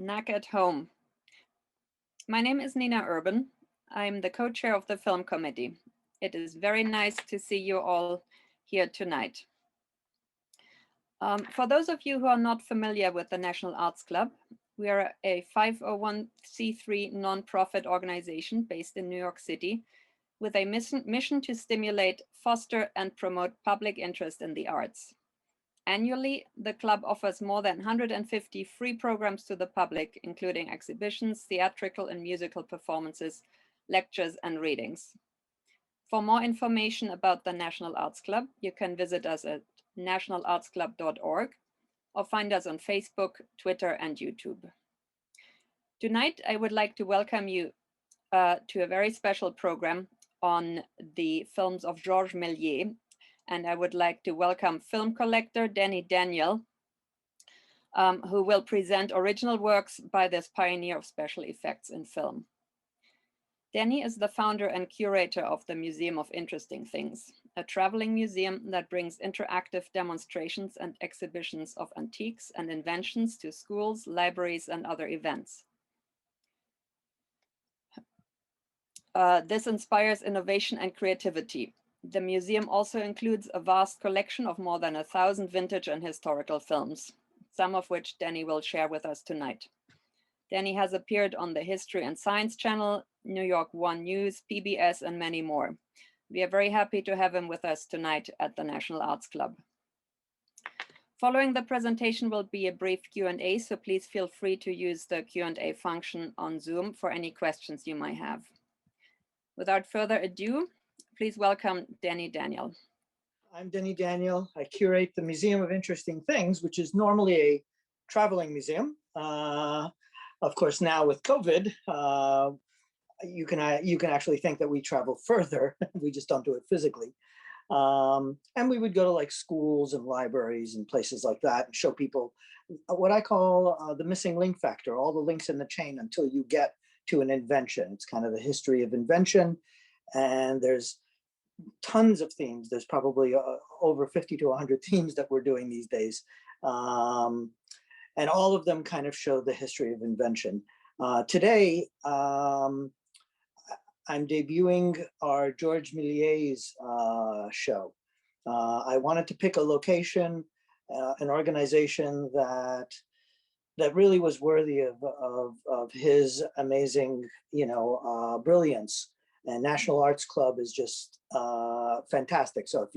Knack at Home. My name is Nina Urban. I'm the co-chair of the film committee. It is very nice to see you all here tonight. For those of you who are not familiar with the National Arts Club, we are a 501c3 nonprofit organization based in New York City with a mission to stimulate, foster, and promote public interest in the arts. Annually, the club offers more than 150 free programs to the public, including exhibitions, theatrical and musical performances, lectures, and readings. For more information about the National Arts Club, you can visit us at nationalartsclub.org or find us on Facebook, Twitter, and YouTube. Tonight, I would like to welcome you to a very special program on the films of Georges Méliès. And I would like to welcome film collector Denny Daniel, who will present original works by this pioneer of special effects in film. Denny is the founder and curator of the Museum of Interesting Things, a traveling museum that brings interactive demonstrations and exhibitions of antiques and inventions to schools, libraries, and other events. This inspires innovation and creativity. The museum also includes a vast collection of more than 1,000 vintage and historical films, some of which Denny will share with us tonight. Denny has appeared on the History and Science Channel, New York One News, PBS, and many more. We are very happy to have him with us tonight at the National Arts Club. Following the presentation will be a brief Q&A, so please feel free to use the Q&A function on Zoom for any questions you might have. Without further ado, please welcome Denny Daniel. I'm Denny Daniel. I curate the Museum of Interesting Things, which is normally a traveling museum. Of course, now with COVID, you can actually think that we travel further. We just don't do it physically. And we would go to like schools and libraries and places like that and show people what I call the missing link factor, all the links in the chain until you get to an invention. It's kind of the history of invention. And there's tons of themes. There's probably over 50 to 100 themes that we're doing these days. And all of them kind of show the history of invention. Today, I'm debuting our Georges Méliès show. I wanted to pick a location, an organization that really was worthy of his amazing, brilliance. And National Arts Club is just fantastic. So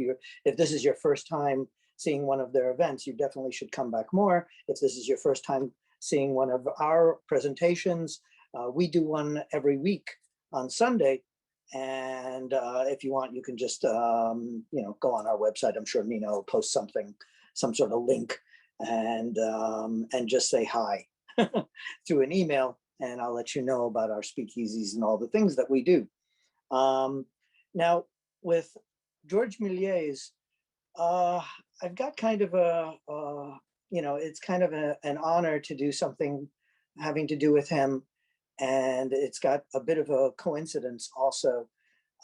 if this is your first time seeing one of their events, you definitely should come back more. If this is your first time seeing one of our presentations, we do one every week on Sunday. And if you want, you can just go on our website. I'm sure Nina will post something, some sort of link, and just say hi through an email, and I'll let you know about our speakeasies and all the things that we do. Now, with Georges Méliès, I've got kind of it's kind of an honor to do something having to do with him. And it's got a bit of a coincidence also.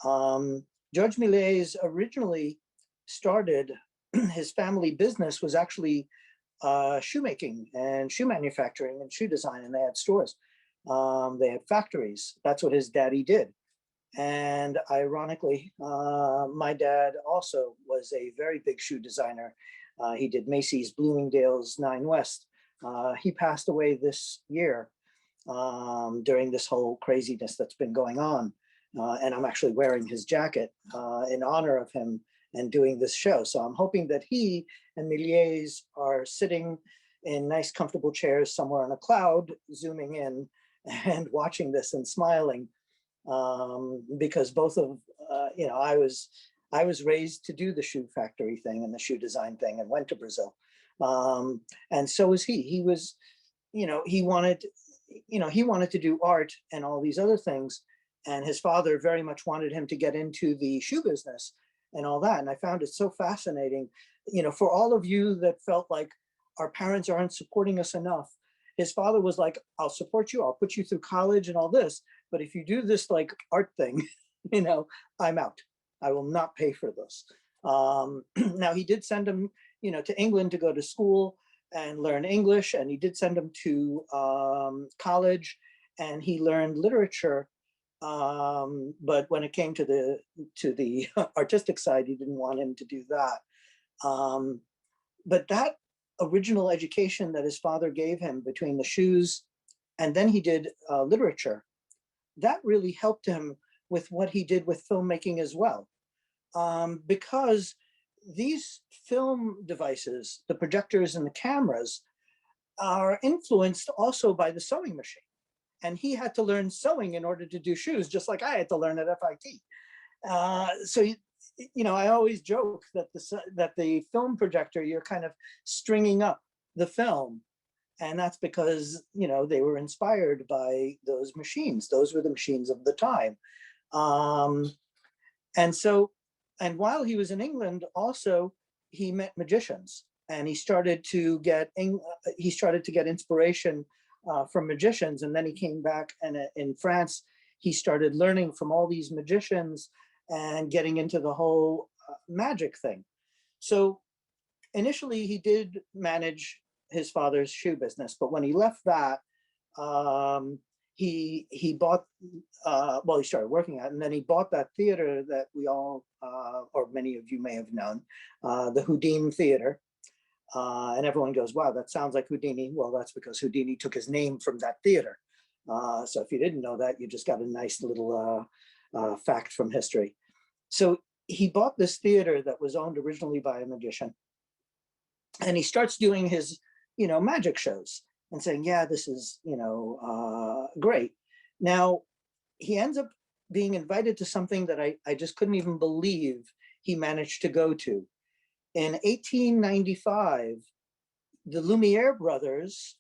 Georges Méliès originally started, his family business was actually shoemaking and shoe manufacturing and shoe design, and they had stores. They had factories. That's what his daddy did. And ironically, my dad also was a very big shoe designer. He did Macy's, Bloomingdale's, Nine West. He passed away this year during this whole craziness that's been going on. And I'm actually wearing his jacket in honor of him and doing this show. So I'm hoping that he and Méliès are sitting in nice, comfortable chairs somewhere on a cloud, zooming in and watching this and smiling. Because both of, I was raised to do the shoe factory thing and the shoe design thing and went to Brazil. And so was he. He was, he wanted to do art and all these other things. And his father very much wanted him to get into the shoe business and all that. And I found it so fascinating, for all of you that felt like our parents aren't supporting us enough. His father was like, I'll support you. I'll put you through college and all this. But if you do this like art thing, I'm out. I will not pay for this. Now he did send him, to England to go to school. and learn English, and he did send him to college, and he learned literature. But when it came to the artistic side, he didn't want him to do that. But that original education that his father gave him between the shoes, and then he did literature, that really helped him with what he did with filmmaking as well. Because these film devices, the projectors and the cameras, are influenced also by the sewing machine. And he had to learn sewing in order to do shoes, just like I had to learn at FIT. So, you know, I always joke that the film projector, you're kind of stringing up the film. And that's because, you know, they were inspired by those machines. Those were the machines of the time. And while he was in England, also, he met magicians, and he started to get inspiration from magicians. And then he came back, and in France, he started learning from all these magicians and getting into the whole magic thing. So initially, he did manage his father's shoe business, but when he left that, he bought, well, he started working at, and then he bought that theater that we all, or many of you may have known, the Houdini Theater. And everyone goes, wow, that sounds like Houdini. Well, that's because Houdini took his name from that theater. So if you didn't know that, you just got a nice little fact from history. So he bought this theater that was owned originally by a magician. And he starts doing his, you know, magic shows and saying, yeah, this is, you know, great. Now, he ends up being invited to something that I just couldn't even believe he managed to go to. In 1895, the Lumiere brothers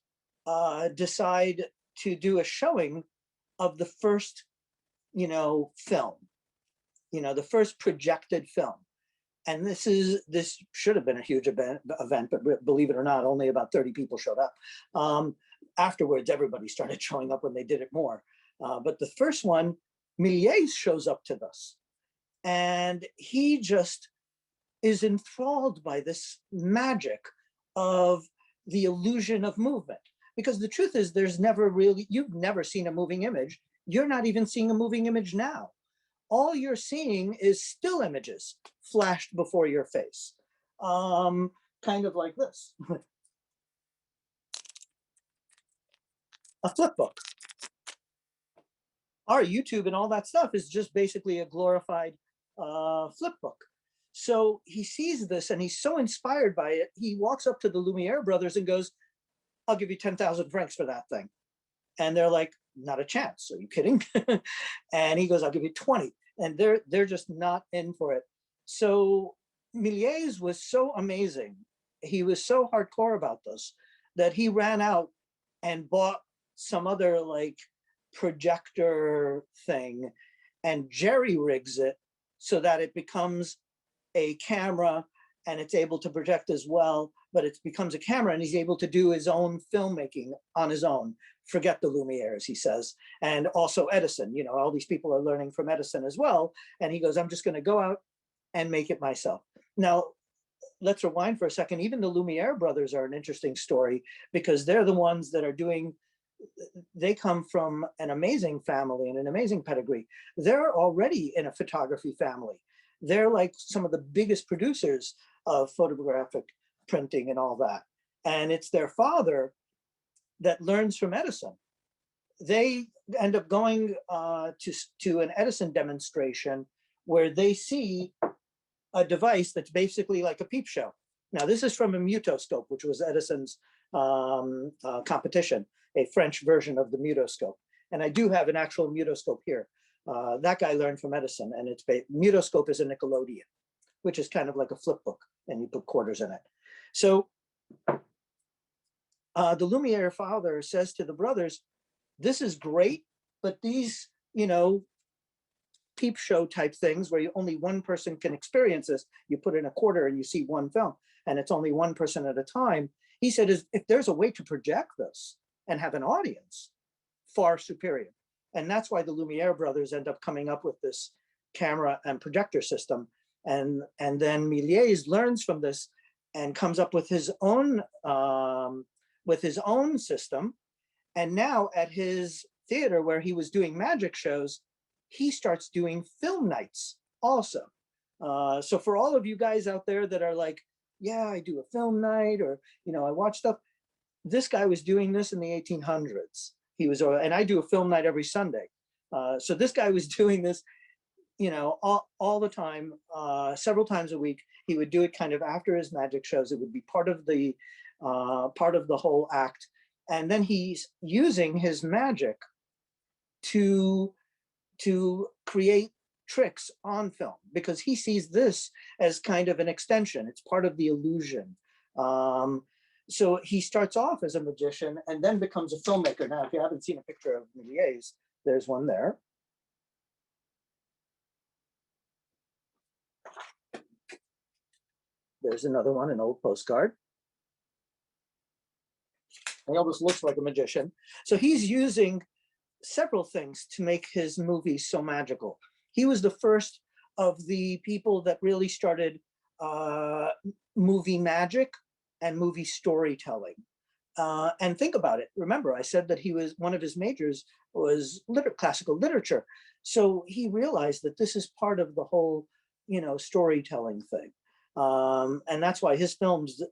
decide to do a showing of the first, you know, film, you know, the first projected film. And this should have been a huge event, but believe it or not, only about 30 people showed up. Afterwards, everybody started showing up when they did it more. But the first one, Méliès shows up to this. And he just is enthralled by this magic of the illusion of movement. Because the truth is, you've never seen a moving image. You're not even seeing a moving image now. All you're seeing is still images flashed before your face, kind of like this. A flip book. Our YouTube and all that stuff is just basically a glorified flip book. So he sees this and he's so inspired by it, he walks up to the Lumiere brothers and goes, I'll give you 10,000 francs for that thing. And they're like, not a chance. Are you kidding? And he goes, I'll give you 20. And they're just not in for it. So Méliès was so amazing. He was so hardcore about this that he ran out and bought some other like projector thing and jerry rigs it so that it becomes a camera and it's able to project as well, but it becomes a camera and he's able to do his own filmmaking on his own. Forget the Lumieres, he says. And also Edison, you know, all these people are learning from Edison as well. And he goes, I'm just going to go out and make it myself. Now, let's rewind for a second. Even the Lumiere brothers are an interesting story because they're the ones that are doing, they come from an amazing family and an amazing pedigree. They're already in a photography family. They're like some of the biggest producers of photographic printing and all that. And it's their father that learns from Edison. They end up going to an Edison demonstration where they see a device that's basically like a peep show. Now, this is from a Mutoscope, which was Edison's competition, a French version of the Mutoscope. And I do have an actual Mutoscope here. That guy learned from Edison, and Mutoscope is a Nickelodeon, which is kind of like a flip book, and you put quarters in it. So the Lumiere father says to the brothers, this is great, but these, you know, peep show type things where only one person can experience this, you put in a quarter and you see one film, and it's only one person at a time. He said, if there's a way to project this and have an audience, far superior. And that's why the Lumiere brothers end up coming up with this camera and projector system. And then Méliès learns from this and comes up with his own system. And now at his theater where he was doing magic shows, he starts doing film nights also. So for all of you guys out there that are like, yeah, I do a film night, or, you know, I watch stuff, this guy was doing this in the 1800s. He was, and I do a film night every Sunday. So this guy was doing this, you know, all the time, several times a week. He would do it kind of after his magic shows. It would be part of the whole act. And then he's using his magic to create tricks on film, because he sees this as kind of an extension. It's part of the illusion. So he starts off as a magician and then becomes a filmmaker. Now, if you haven't seen a picture of Melies, there's one there. There's another one, an old postcard. He almost looks like a magician. So he's using several things to make his movies so magical. He was the first of the people that really started movie magic and movie storytelling. And think about it. Remember, I said that he was, one of his majors was classical literature. So he realized that this is part of the whole, you know, storytelling thing. And that's why his films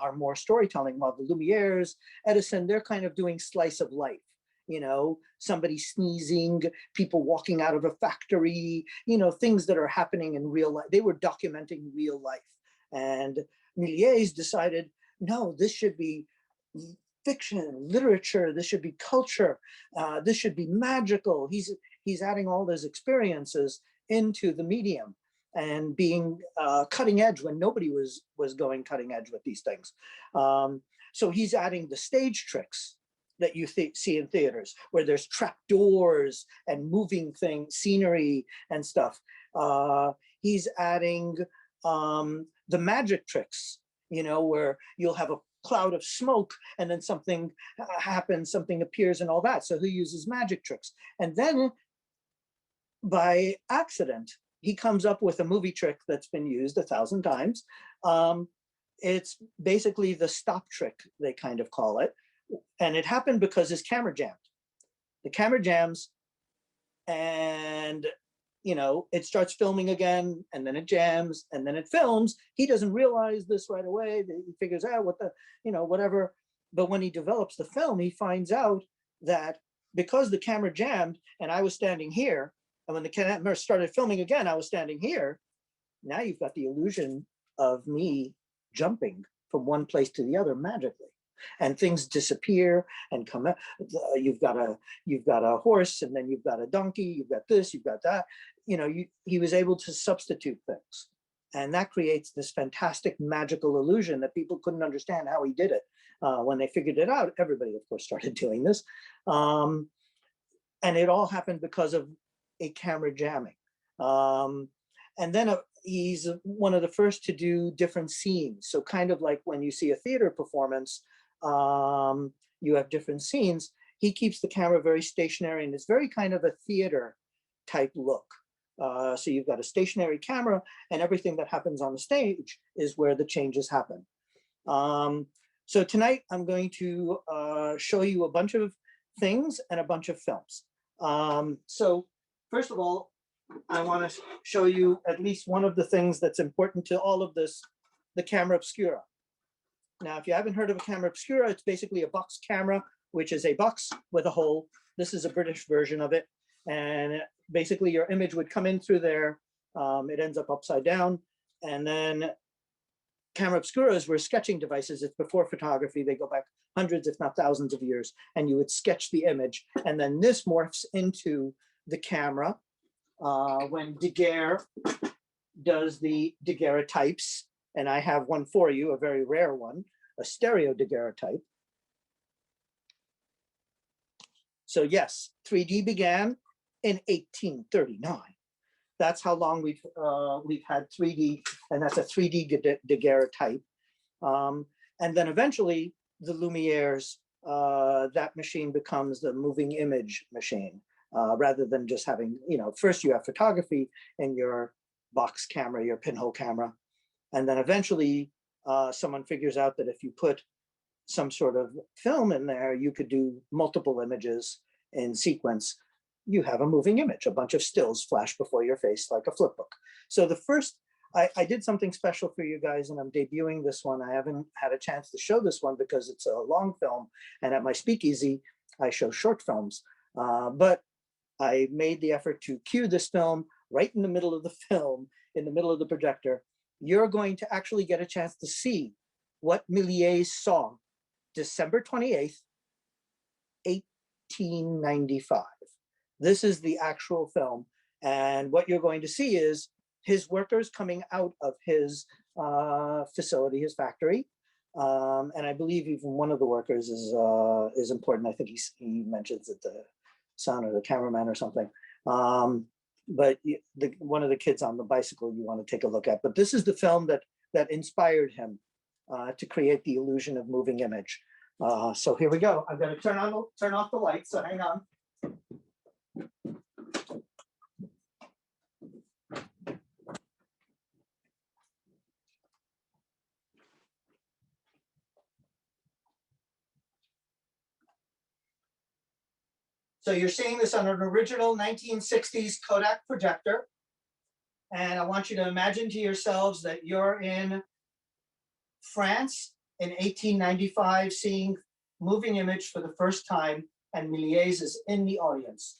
are more storytelling, while the Lumieres, Edison, they're kind of doing slice of life. You know, somebody sneezing, people walking out of a factory, you know, things that are happening in real life. They were documenting real life. And Méliès decided, no, this should be fiction, literature, this should be culture, this should be magical. He's adding all those experiences into the medium and being cutting edge when nobody was going cutting edge with these things. So he's adding the stage tricks that you see in theaters, where there's trap doors and moving things, scenery and stuff. He's adding the magic tricks, you know, where you'll have a cloud of smoke and then something happens, something appears and all that. So he uses magic tricks. And then by accident, he comes up with a movie trick that's been used 1,000 times. It's basically the stop trick, they kind of call it. And it happened because his camera jammed. The camera jams and, you know, it starts filming again, and then it jams, and then it films. He doesn't realize this right away. He figures out what the, you know, whatever. But when he develops the film, he finds out that because the camera jammed and I was standing here, and when the camera started filming again, I was standing here, now you've got the illusion of me jumping from one place to the other magically. And things disappear and come out. You've got a horse, and then you've got a donkey, you've got this, you've got that. You know, he was able to substitute things. And that creates this fantastic magical illusion that people couldn't understand how he did it. When they figured it out, everybody, of course, started doing this. And it all happened because of a camera jamming. And then he's one of the first to do different scenes. So kind of like when you see a theater performance, you have different scenes. He keeps the camera very stationary, and it's very kind of a theater type look. So you've got a stationary camera, and everything that happens on the stage is where the changes happen. So tonight I'm going to show you a bunch of things and a bunch of films. So first of all, I want to show you at least one of the things that's important to all of this, the camera obscura. Now, if you haven't heard of a camera obscura, it's basically a box camera, which is a box with a hole. This is a British version of it. And basically your image would come in through there. It ends up upside down. And then camera obscuras were sketching devices. It's before photography. They go back hundreds, if not thousands of years. And you would sketch the image. And then this morphs into the camera. When Daguerre does the daguerreotypes, and I have one for you, a very rare one, a stereo daguerreotype. So yes, 3D began in 1839. That's how long we've had 3D, and that's a 3D daguerreotype. And then eventually the Lumieres, that machine becomes the moving image machine. Rather than just having, you know, first you have photography in your box camera, your pinhole camera, and then eventually someone figures out that if you put some sort of film in there, you could do multiple images in sequence. You have a moving image, a bunch of stills flash before your face like a flip book. So the first, I did something special for you guys, and I'm debuting this one. I haven't had a chance to show this one because it's a long film, and at my speakeasy, I show short films. But I made the effort to cue this film right in the middle of the film, in the middle of the projector. You're going to actually get a chance to see what Méliès saw December 28th, 1895. This is the actual film. And what you're going to see is his workers coming out of his facility, his factory. And I believe even one of the workers is important. I think he mentions it, the son or the cameraman or something. But one of the kids on the bicycle you want to take a look at. But this is the film that inspired him to create the illusion of moving image. So here we go. I'm going to turn off the lights, so hang on. So you're seeing this on an original 1960s Kodak projector. And I want you to imagine to yourselves that you're in France in 1895, seeing moving image for the first time, and Méliès is in the audience.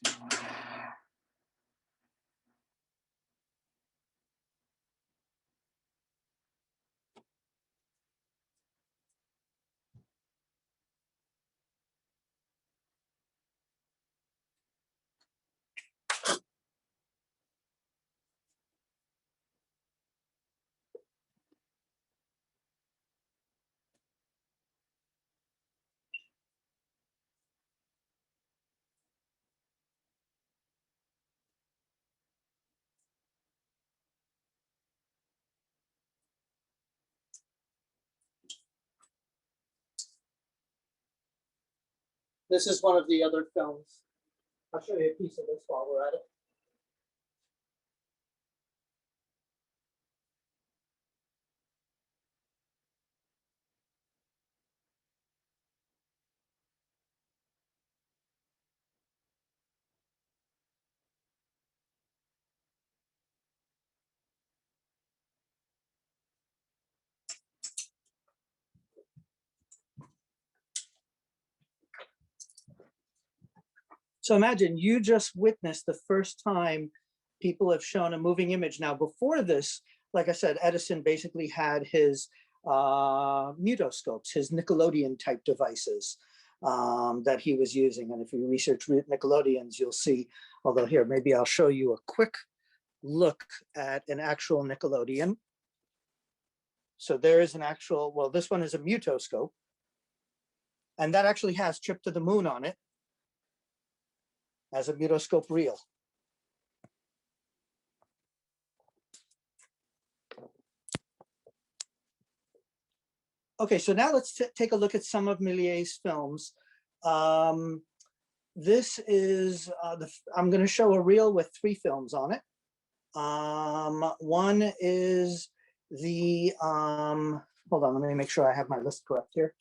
This is one of the other films. I'll show you a piece of this while we're at it. So imagine you just witnessed the first time people have shown a moving image. Now, before this, like I said, Edison basically had his mutoscopes, his Nickelodeon type devices that he was using. And if you research Nickelodeons, you'll see, although here, maybe I'll show you a quick look at an actual Nickelodeon. So there is an actual, well, this one is a mutoscope. And that actually has Trip to the Moon on it as a mutoscope reel. Okay, so now let's take a look at some of Méliès' films. This is, I'm going to show a reel with 3 films on it. One is the, hold on, let me make sure I have my list correct here.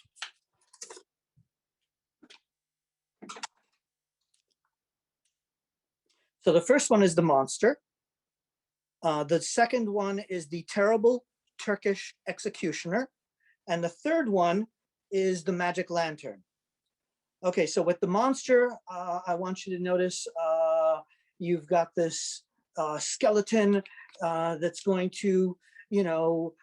So the first one is The Monster. The second one is The Terrible Turkish Executioner. And the third one is The Magic Lantern. Okay, so with The Monster, I want you to notice you've got this skeleton that's going to, you know,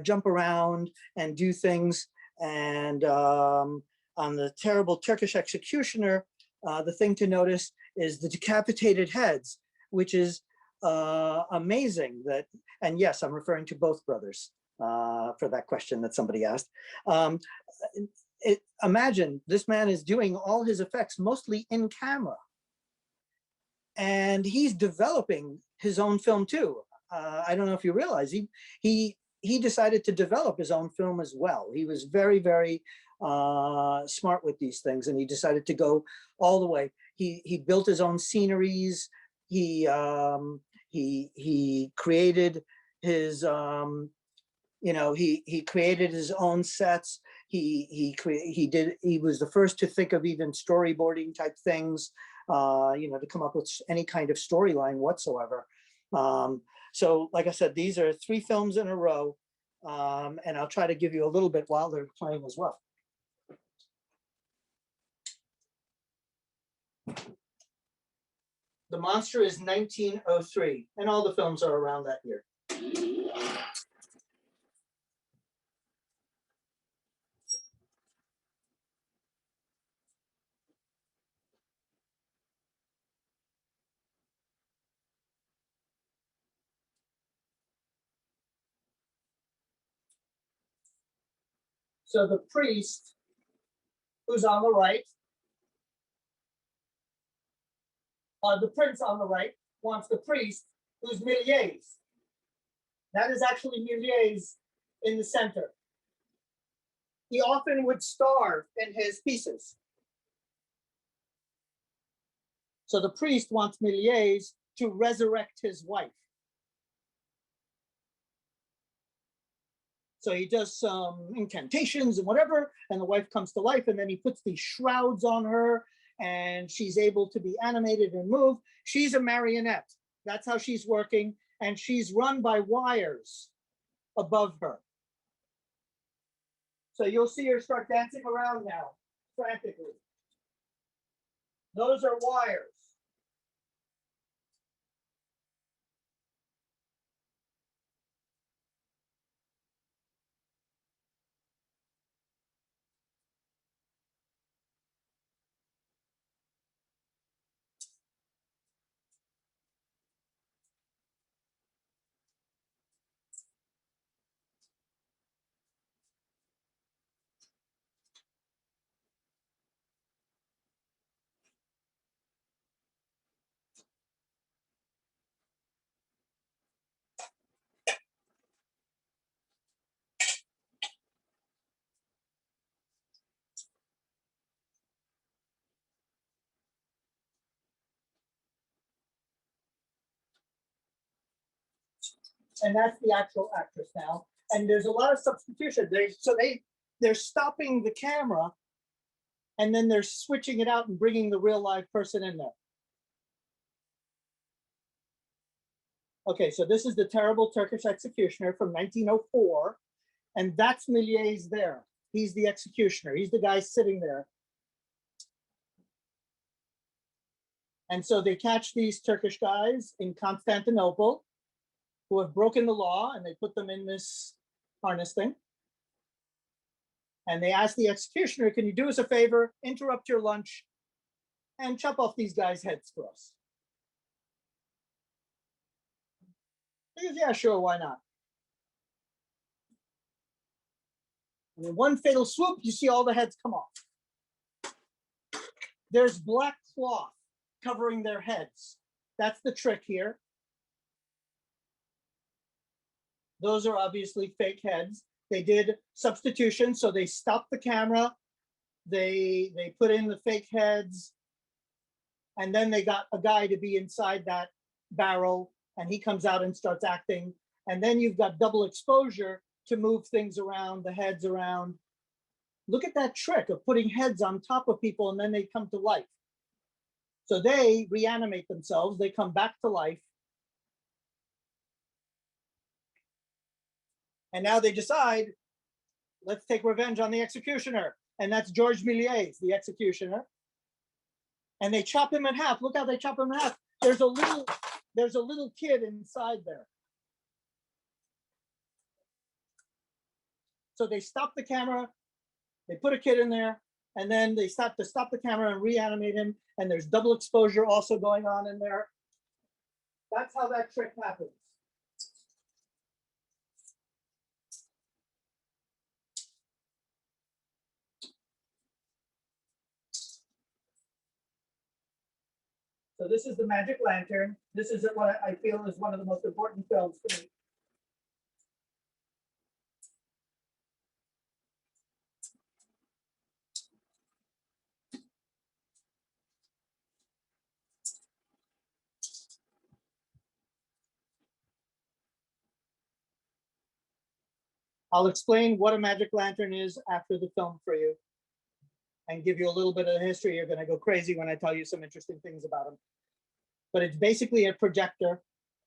jump around and do things. And on The Terrible Turkish Executioner, the thing to notice is the decapitated heads, which is amazing. That, and yes, I'm referring to both brothers for that question that somebody asked. Imagine this man is doing all his effects mostly in camera, and he's developing his own film too. I don't know if you realize he decided to develop his own film as well. He was very, very smart with these things, and he decided to go all the way. He built his own sceneries. He created his You know, he created his own sets. He was the first to think of even storyboarding type things, you know, to come up with any kind of storyline whatsoever. So like I said, these are 3 films in a row, and I'll try to give you a little bit while they're playing as well. The Monster is 1903, and all the films are around that year. So the priest, who's on the right, the prince on the right, wants the priest, who's Melies. That is actually Melies in the center. He often would starve in his pieces. So the priest wants Melies to resurrect his wife. So he does some incantations and whatever, and the wife comes to life, and then he puts these shrouds on her, and she's able to be animated and move. She's a marionette. That's how she's working, and she's run by wires above her. So you'll see her start dancing around now, frantically. Those are wires. And that's the actual actress now. And there's a lot of substitution. They're stopping the camera, and then they're switching it out and bringing the real live person in there. Okay, so this is the terrible Turkish executioner from 1904, and that's Méliès there. He's the executioner. He's the guy sitting there. And so they catch these Turkish guys in Constantinople who have broken the law, and they put them in this harness thing. And they ask the executioner, can you do us a favor, interrupt your lunch, and chop off these guys' heads for us? He goes, yeah, sure, why not? And in one fatal swoop, you see all the heads come off. There's black cloth covering their heads. That's the trick here. Those are obviously fake heads. They did substitution, so they stopped the camera. They put in the fake heads, and then they got a guy to be inside that barrel, and he comes out and starts acting. And then you've got double exposure to move things around, the heads around. Look at that trick of putting heads on top of people, and then they come to life. So they reanimate themselves, they come back to life. And now they decide, let's take revenge on the executioner. And that's Georges Méliès, the executioner. And they chop him in half. Look how they chop him in half. There's a little kid inside there. So they stop the camera, they put a kid in there, and then they stop the camera and reanimate him. And there's double exposure also going on in there. That's how that trick happens. So this is the Magic Lantern. This is what I feel is one of the most important films for me. I'll explain what a magic lantern is after the film for you and give you a little bit of the history. You're going to go crazy when I tell you some interesting things about them. But it's basically a projector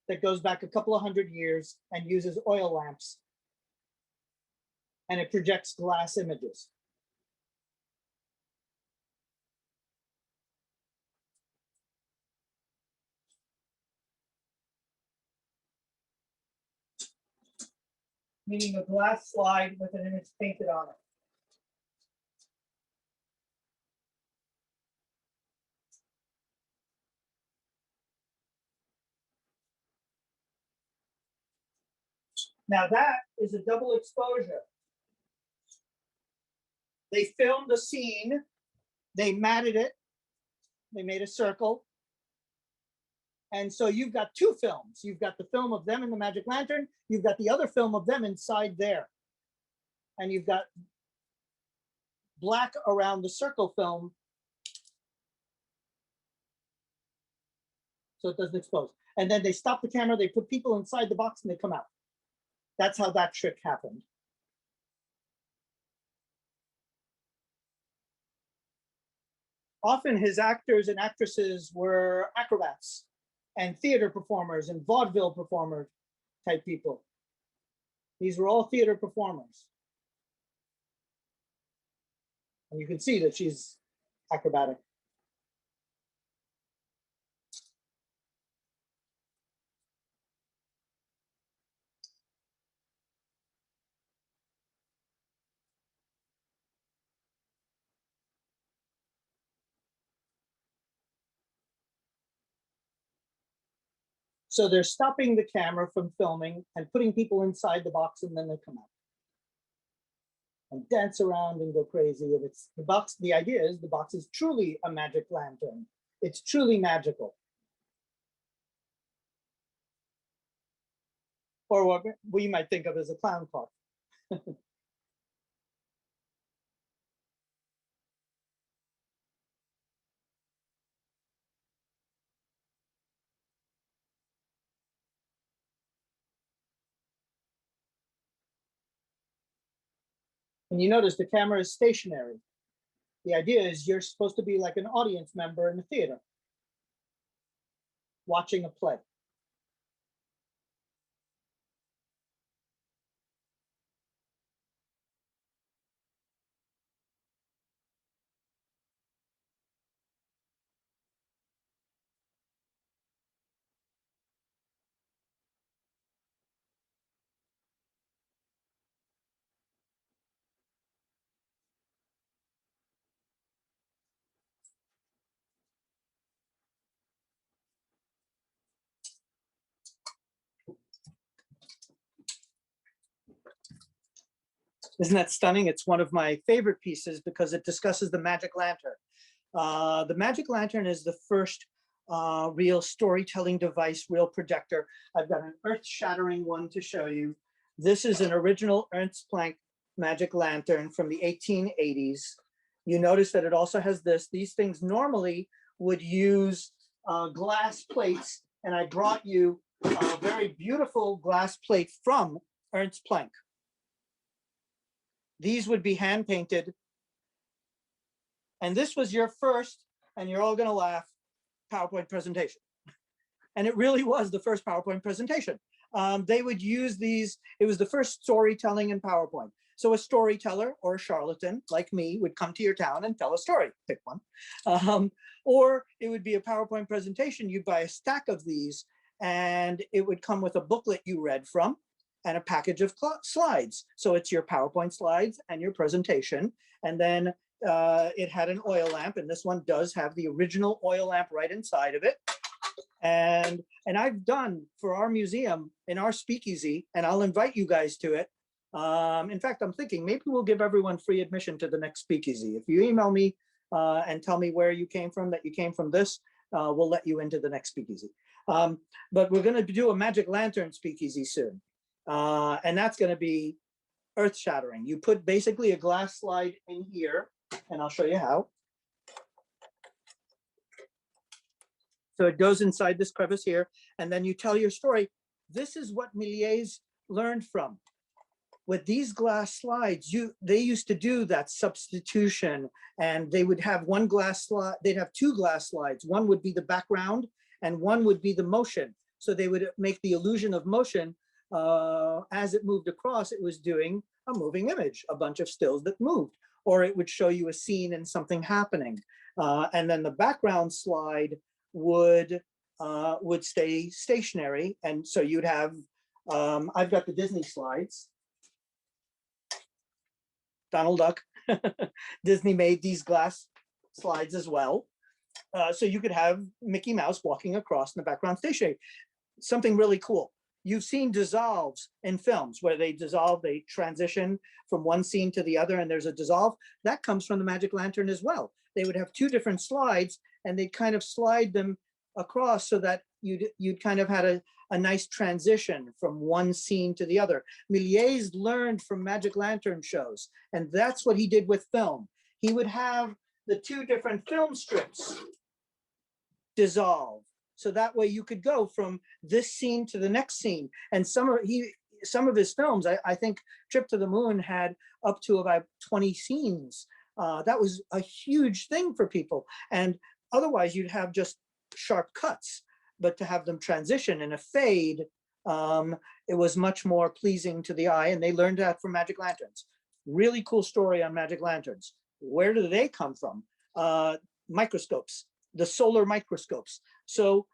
that goes back a couple of 100 years and uses oil lamps. And it projects glass images. Meaning a glass slide with an image painted on it. Now that is a double exposure. They filmed a scene, they matted it, they made a circle. And so you've got two films. You've got the film of them in the magic lantern, you've got the other film of them inside there. And you've got black around the circle film so it doesn't expose. And then they stop the camera, they put people inside the box and they come out. That's how that trick happened. Often his actors and actresses were acrobats and theater performers and vaudeville performer type people. These were all theater performers. And you can see that she's acrobatic. So they're stopping the camera from filming and putting people inside the box, and then they come out and dance around and go crazy. And it's the box. The idea is the box is truly a magic lantern. It's truly magical. Or what we might think of as a clown car. And you notice the camera is stationary. The idea is you're supposed to be like an audience member in the theater, watching a play. Isn't that stunning? It's one of my favorite pieces because it discusses the magic lantern. The magic lantern is the first real storytelling device, real projector. I've got an earth-shattering one to show you. This is an original Ernst Planck magic lantern from the 1880s. You notice that it also has this. These things normally would use glass plates, and I brought you a very beautiful glass plate from Ernst Planck. These would be hand painted. And this was your first, and you're all going to laugh, PowerPoint presentation. And it really was the first PowerPoint presentation. They would use these. It was the first storytelling in PowerPoint. So a storyteller or a charlatan like me would come to your town and tell a story, pick one. Or it would be a PowerPoint presentation. You'd buy a stack of these and it would come with a booklet you read from and a package of slides. So it's your PowerPoint slides and your presentation. And then it had an oil lamp, and this one does have the original oil lamp right inside of it. And I've done for our museum in our speakeasy, and I'll invite you guys to it. In fact, I'm thinking maybe we'll give everyone free admission to the next speakeasy. If you email me and tell me where you came from, that you came from this, we'll let you into the next speakeasy. But we're going to do a magic lantern speakeasy soon. And that's going to be earth-shattering. You put basically a glass slide in here, and I'll show you how. So it goes inside this crevice here, and then you tell your story. This is what Méliès learned from. with these glass slides, they used to do that substitution, and they would have one glass slide, they'd have two glass slides. One would be the background and one would be the motion. So they would make the illusion of motion as it moved across, it was doing a moving image, a bunch of stills that moved, or it would show you a scene and something happening. And then the background slide would stay stationary. And so you'd have, I've got the Disney slides. Donald Duck. Disney made these glass slides as well. So you could have Mickey Mouse walking across in the background stationary. Something really cool. You've seen dissolves in films where they dissolve, they transition from one scene to the other and there's a dissolve. That comes from the Magic Lantern as well. They would have two different slides and they'd kind of slide them across so that you'd kind of had a nice transition from one scene to the other. Méliès learned from Magic Lantern shows, and that's what he did with film. He would have the two different film strips dissolve, so that way you could go from this scene to the next scene. And some of his films, I think Trip to the Moon had up to about 20 scenes. That was a huge thing for people. And otherwise you'd have just sharp cuts, but to have them transition in a fade, it was much more pleasing to the eye, and they learned that from Magic Lanterns. Really cool story on Magic Lanterns. Where do they come from? Microscopes, the solar microscopes. So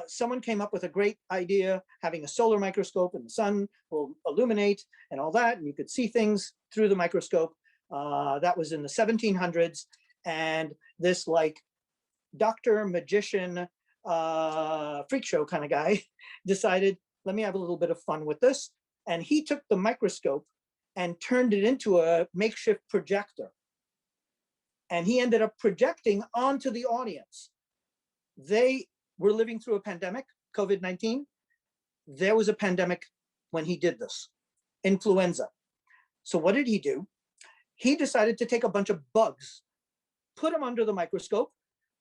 someone came up with a great idea, having a solar microscope, and the sun will illuminate and all that, and you could see things through the microscope. That was in the 1700s, and this like doctor, magician, freak show kind of guy decided, let me have a little bit of fun with this. And he took the microscope and turned it into a makeshift projector. And he ended up projecting onto the audience. They were living through a pandemic, COVID-19. There was a pandemic when he did this, influenza. So what did he do? He decided to take a bunch of bugs, put them under the microscope,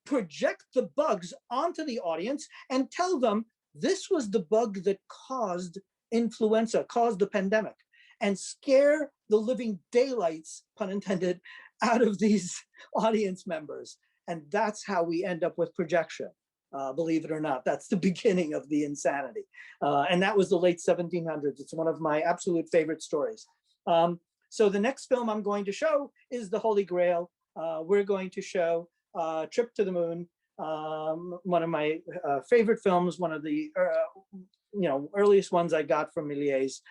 project the bugs onto the audience and tell them this was the bug that caused influenza, caused the pandemic, and scare the living daylights, pun intended, out of these audience members. And that's how we end up with projection. Believe it or not, that's the beginning of the insanity. And that was the late 1700s. It's one of my absolute favorite stories. So the next film I'm going to show is The Holy Grail. We're going to show Trip to the Moon, one of my favorite films, one of the earliest ones I got from Méliès.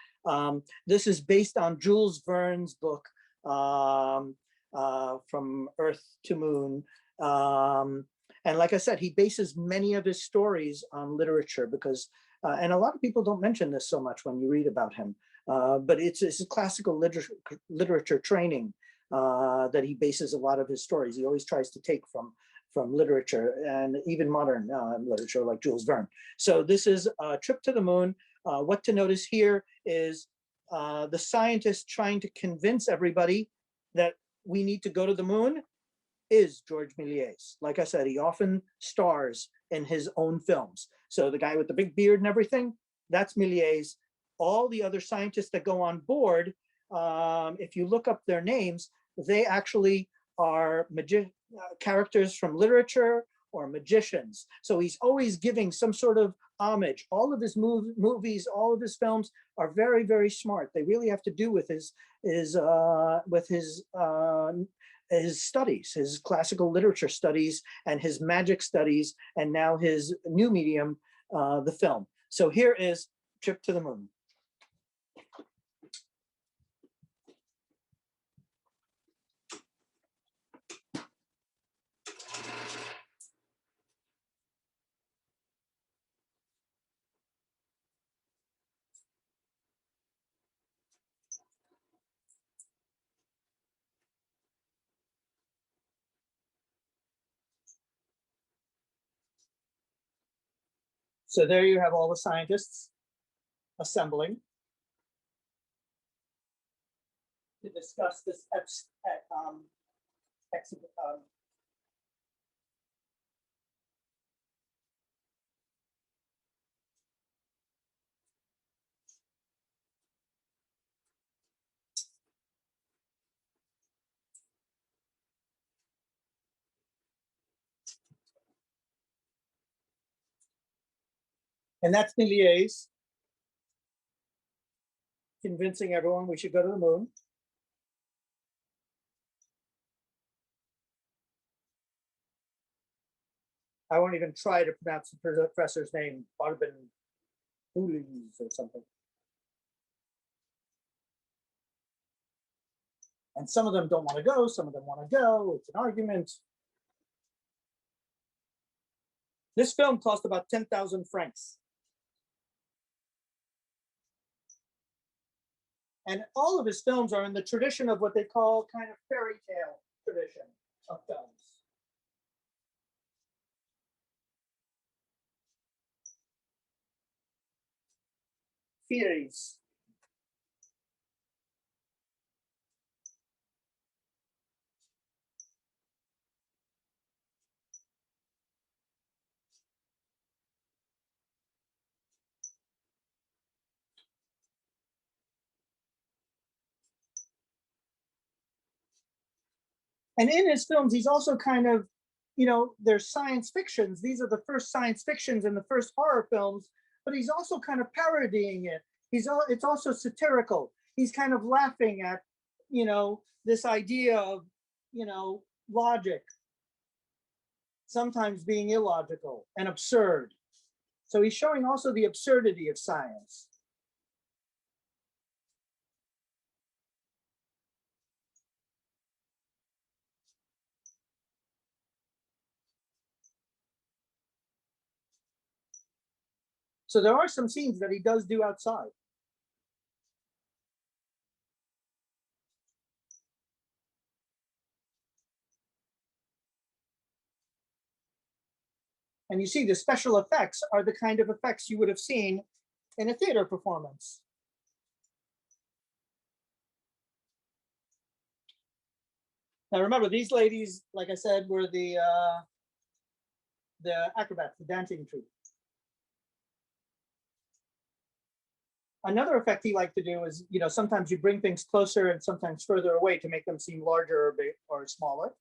This is based on Jules Verne's book, From Earth to Moon. And like I said, he bases many of his stories on literature because, and a lot of people don't mention this so much when you read about him, but it's a classical literature training that he bases a lot of his stories. He always tries to take from literature and even modern literature like Jules Verne. So this is Trip to the Moon. What to notice here is the scientist trying to convince everybody that we need to go to the moon is Georges Méliès. Like I said, he often stars in his own films. So the guy with the big beard and everything, that's Méliès. All the other scientists that go on board, if you look up their names, they actually are characters from literature or magicians. So he's always giving some sort of homage. All of his movies, all of his films are very, very smart. They really have to do with his studies, his classical literature studies and his magic studies, and now his new medium, the film. So here is Trip to the Moon. So there you have all the scientists assembling to discuss this And that's Melies convincing everyone we should go to the moon. I won't even try to pronounce the professor's name, Barbin Melies or something. And some of them don't want to go, some of them want to go. It's an argument. This film cost about 10,000 francs. And all of his films are in the tradition of what they call kind of fairy tale tradition of films. Fairies. And in his films, he's also kind of, you know, there's science fictions. These are the first science fictions and the first horror films, but he's also kind of parodying it. It's also satirical. He's kind of laughing at, you know, this idea of, you know, logic sometimes being illogical and absurd. So he's showing also the absurdity of science. So there are some scenes that he does do outside. And you see the special effects are the kind of effects you would have seen in a theater performance. Now remember, these ladies, like I said, were the acrobats, the dancing troupe. Another effect he liked to do is, you know, sometimes you bring things closer and sometimes further away to make them seem larger or big or smaller.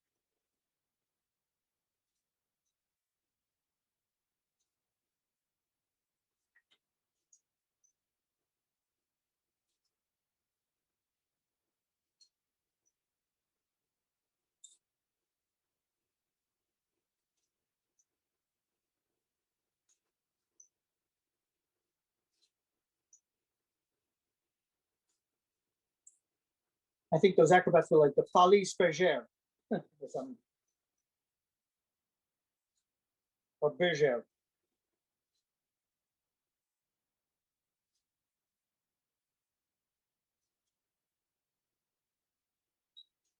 I think those acrobats were like the Folies Bergère or something. Or Bergère.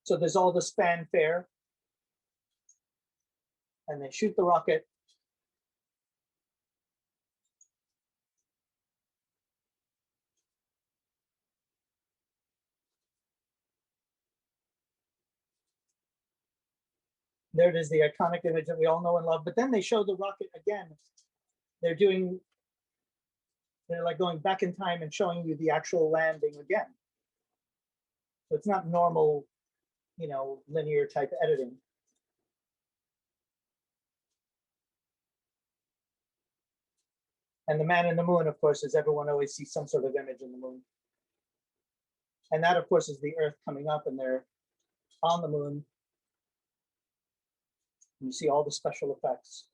So there's all this fanfare. And they shoot the rocket. There it is, the iconic image that we all know and love. But then they show the rocket again. They're like going back in time and showing you the actual landing again. So it's not normal, you know, linear type editing. And the man in the moon, of course, as everyone always sees some sort of image in the moon. And that, of course, is the Earth coming up, and they're on the moon. You see all the special effects.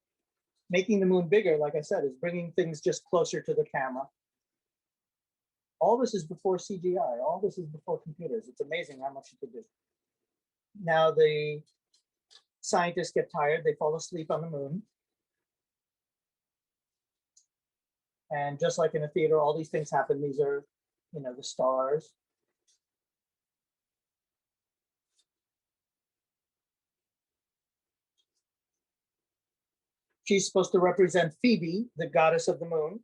Making the moon bigger, like I said, is bringing things just closer to the camera. All this is before CGI. All this is before computers. It's amazing how much you could do. Now the scientists get tired. They fall asleep on the moon. And just like in a theater, all these things happen. These are, you know, the stars. She's supposed to represent Phoebe, the goddess of the moon.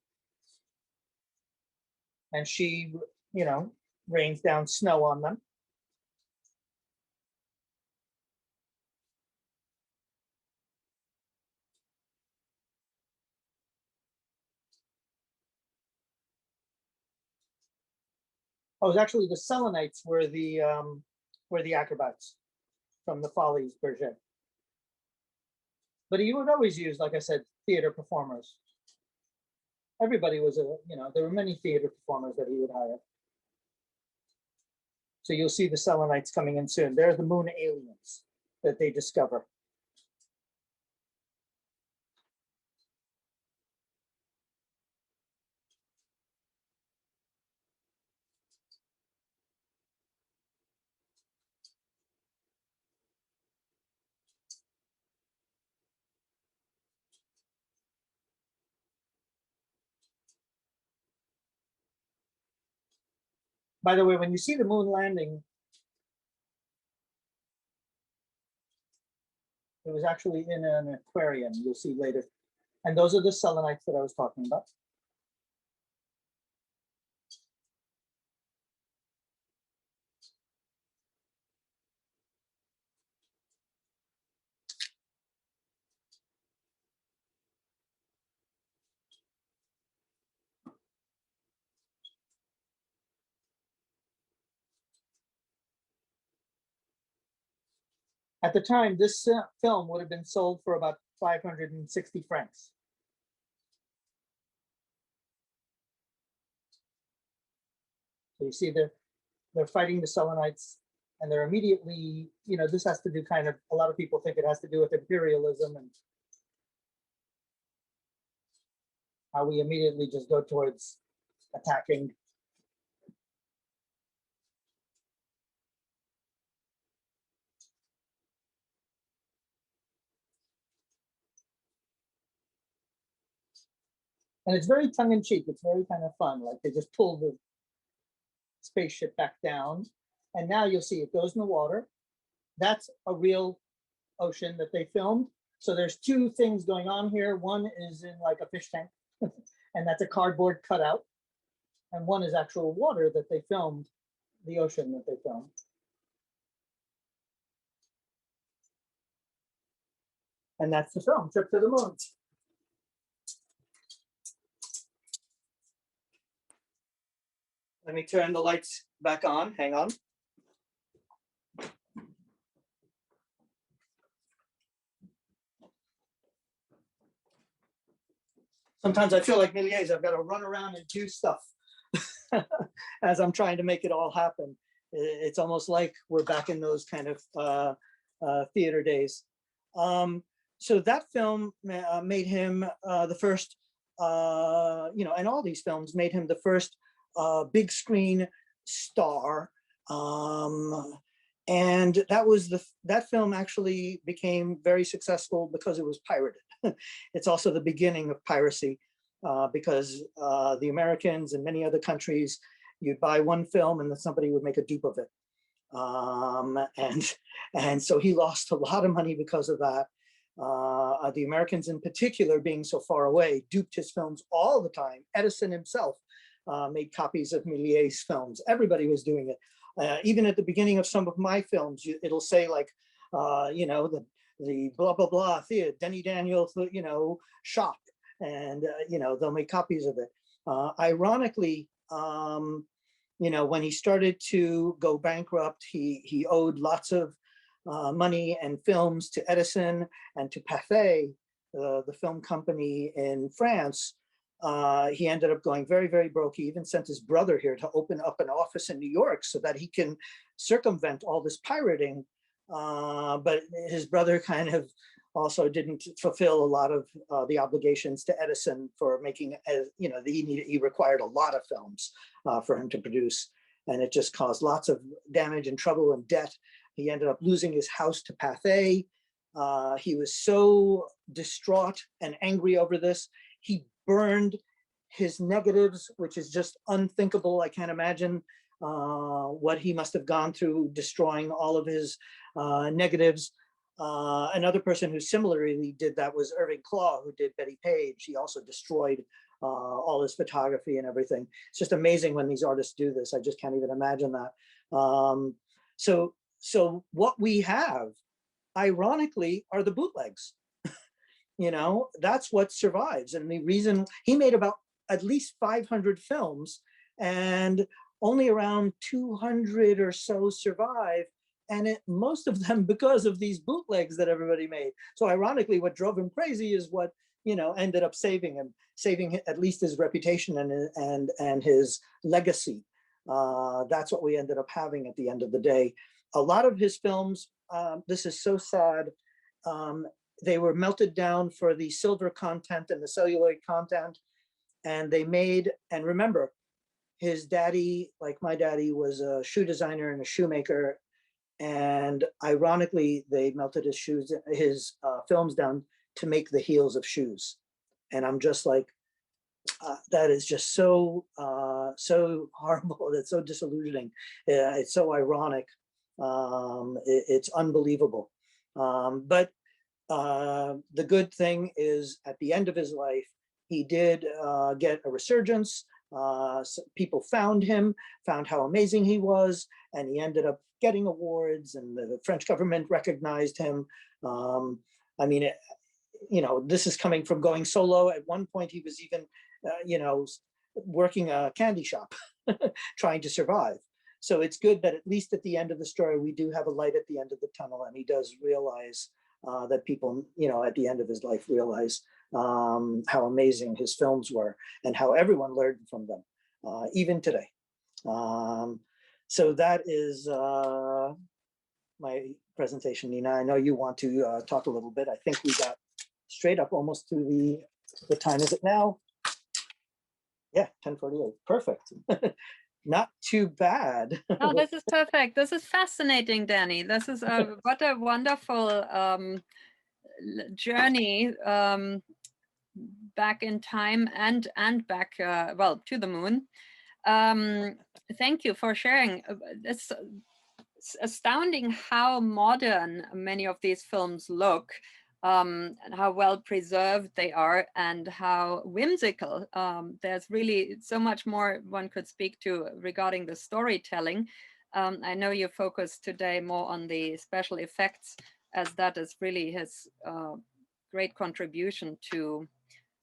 And she, you know, rains down snow on them. Oh, it was actually the Selenites were the acrobats from the Folies Bergère. But he would always use, like I said, theater performers. everybody was there were many theater performers that he would hire. So you'll see the Selenites coming in soon. They're the moon aliens that they discover. By the way, when you see the moon landing, it was actually in an aquarium, you'll see later. And those are the Selenites that I was talking about. At the time, this film would have been sold for about 560 francs. So you see they're fighting the Selenites, and they're immediately, this has to do kind of, a lot of people think it has to do with imperialism and how we immediately just go towards attacking. And it's very tongue-in-cheek. It's very kind of fun. Like they just pull the spaceship back down, and now you'll see it goes in the water. That's a real ocean that they filmed. So there's two things going on here. One is in like a fish tank, and that's a cardboard cutout. And one is actual water that they filmed, the ocean that they filmed. And that's the film, Trip to the Moon. Let me turn the lights back on. Hang on. Sometimes I feel like Melies, I've got to run around and do stuff as I'm trying to make it all happen. It's almost like we're back in those kind of theater days. So that film made him the first, and all these films made him the first big screen star. And that film actually became very successful because it was pirated. It's also the beginning of piracy because the Americans and many other countries, you'd buy one film and then somebody would make a dupe of it. And so he lost a lot of money because of that. The Americans in particular, being so far away, duped his films all the time. Edison himself made copies of Méliès films. Everybody was doing it. Even at the beginning of some of my films, it'll say like, the blah, blah, blah theater, Denny Daniel, shop. And, they'll make copies of it. Ironically, when he started to go bankrupt, he owed lots of money and films to Edison and to Pathé, the film company in France. He ended up going very, very broke. He even sent his brother here to open up an office in New York so that he can circumvent all this pirating. But his brother kind of also didn't fulfill a lot of the obligations to Edison for making, he required a lot of films for him to produce. And it just caused lots of damage and trouble and debt. He ended up losing his house to Pathé. He was so distraught and angry over this. He burned his negatives, which is just unthinkable. I can't imagine what he must have gone through destroying all of his negatives. Another person who similarly did that was Irving Klaw, who did Betty Page. He also destroyed all his photography and everything. It's just amazing when these artists do this. I just can't even imagine that. So what we have, ironically, are the bootlegs. That's what survives. And the reason he made about at least 500 films, and only around 200 or so survive. And most of them because of these bootlegs that everybody made. So ironically, what drove him crazy is what ended up saving him, at least his reputation and his legacy. That's what we ended up having at the end of the day. A lot of his films, this is so sad, they were melted down for the silver content and the celluloid content, and they made, and remember, his daddy, like my daddy, was a shoe designer and a shoemaker, and ironically, they melted his films down to make the heels of shoes. And I'm just like, that is just so horrible. That's so disillusioning. It's so ironic. It's unbelievable. But the good thing is, at the end of his life, he did get a resurgence. People found him, found how amazing he was, and he ended up getting awards, and the French government recognized him. I mean, this is coming from going solo. At one point, he was even, working a candy shop, trying to survive. So it's good that at least at the end of the story, we do have a light at the end of the tunnel, and he does realize that people, at the end of his life, realize how amazing his films were and how everyone learned from them, even today. So that is my presentation, Nina. I know you want to talk a little bit. I think we got straight up almost to the time is it now? Yeah, 10:48. Perfect. Not too bad. No, this is perfect. This is fascinating, Danny. This is what a wonderful journey back in time and back to the moon. Thank you for sharing. It's astounding how modern many of these films look, and how well preserved they are, and how whimsical. There's really so much more one could speak to regarding the storytelling. I know you focus today more on the special effects, as that is really his great contribution to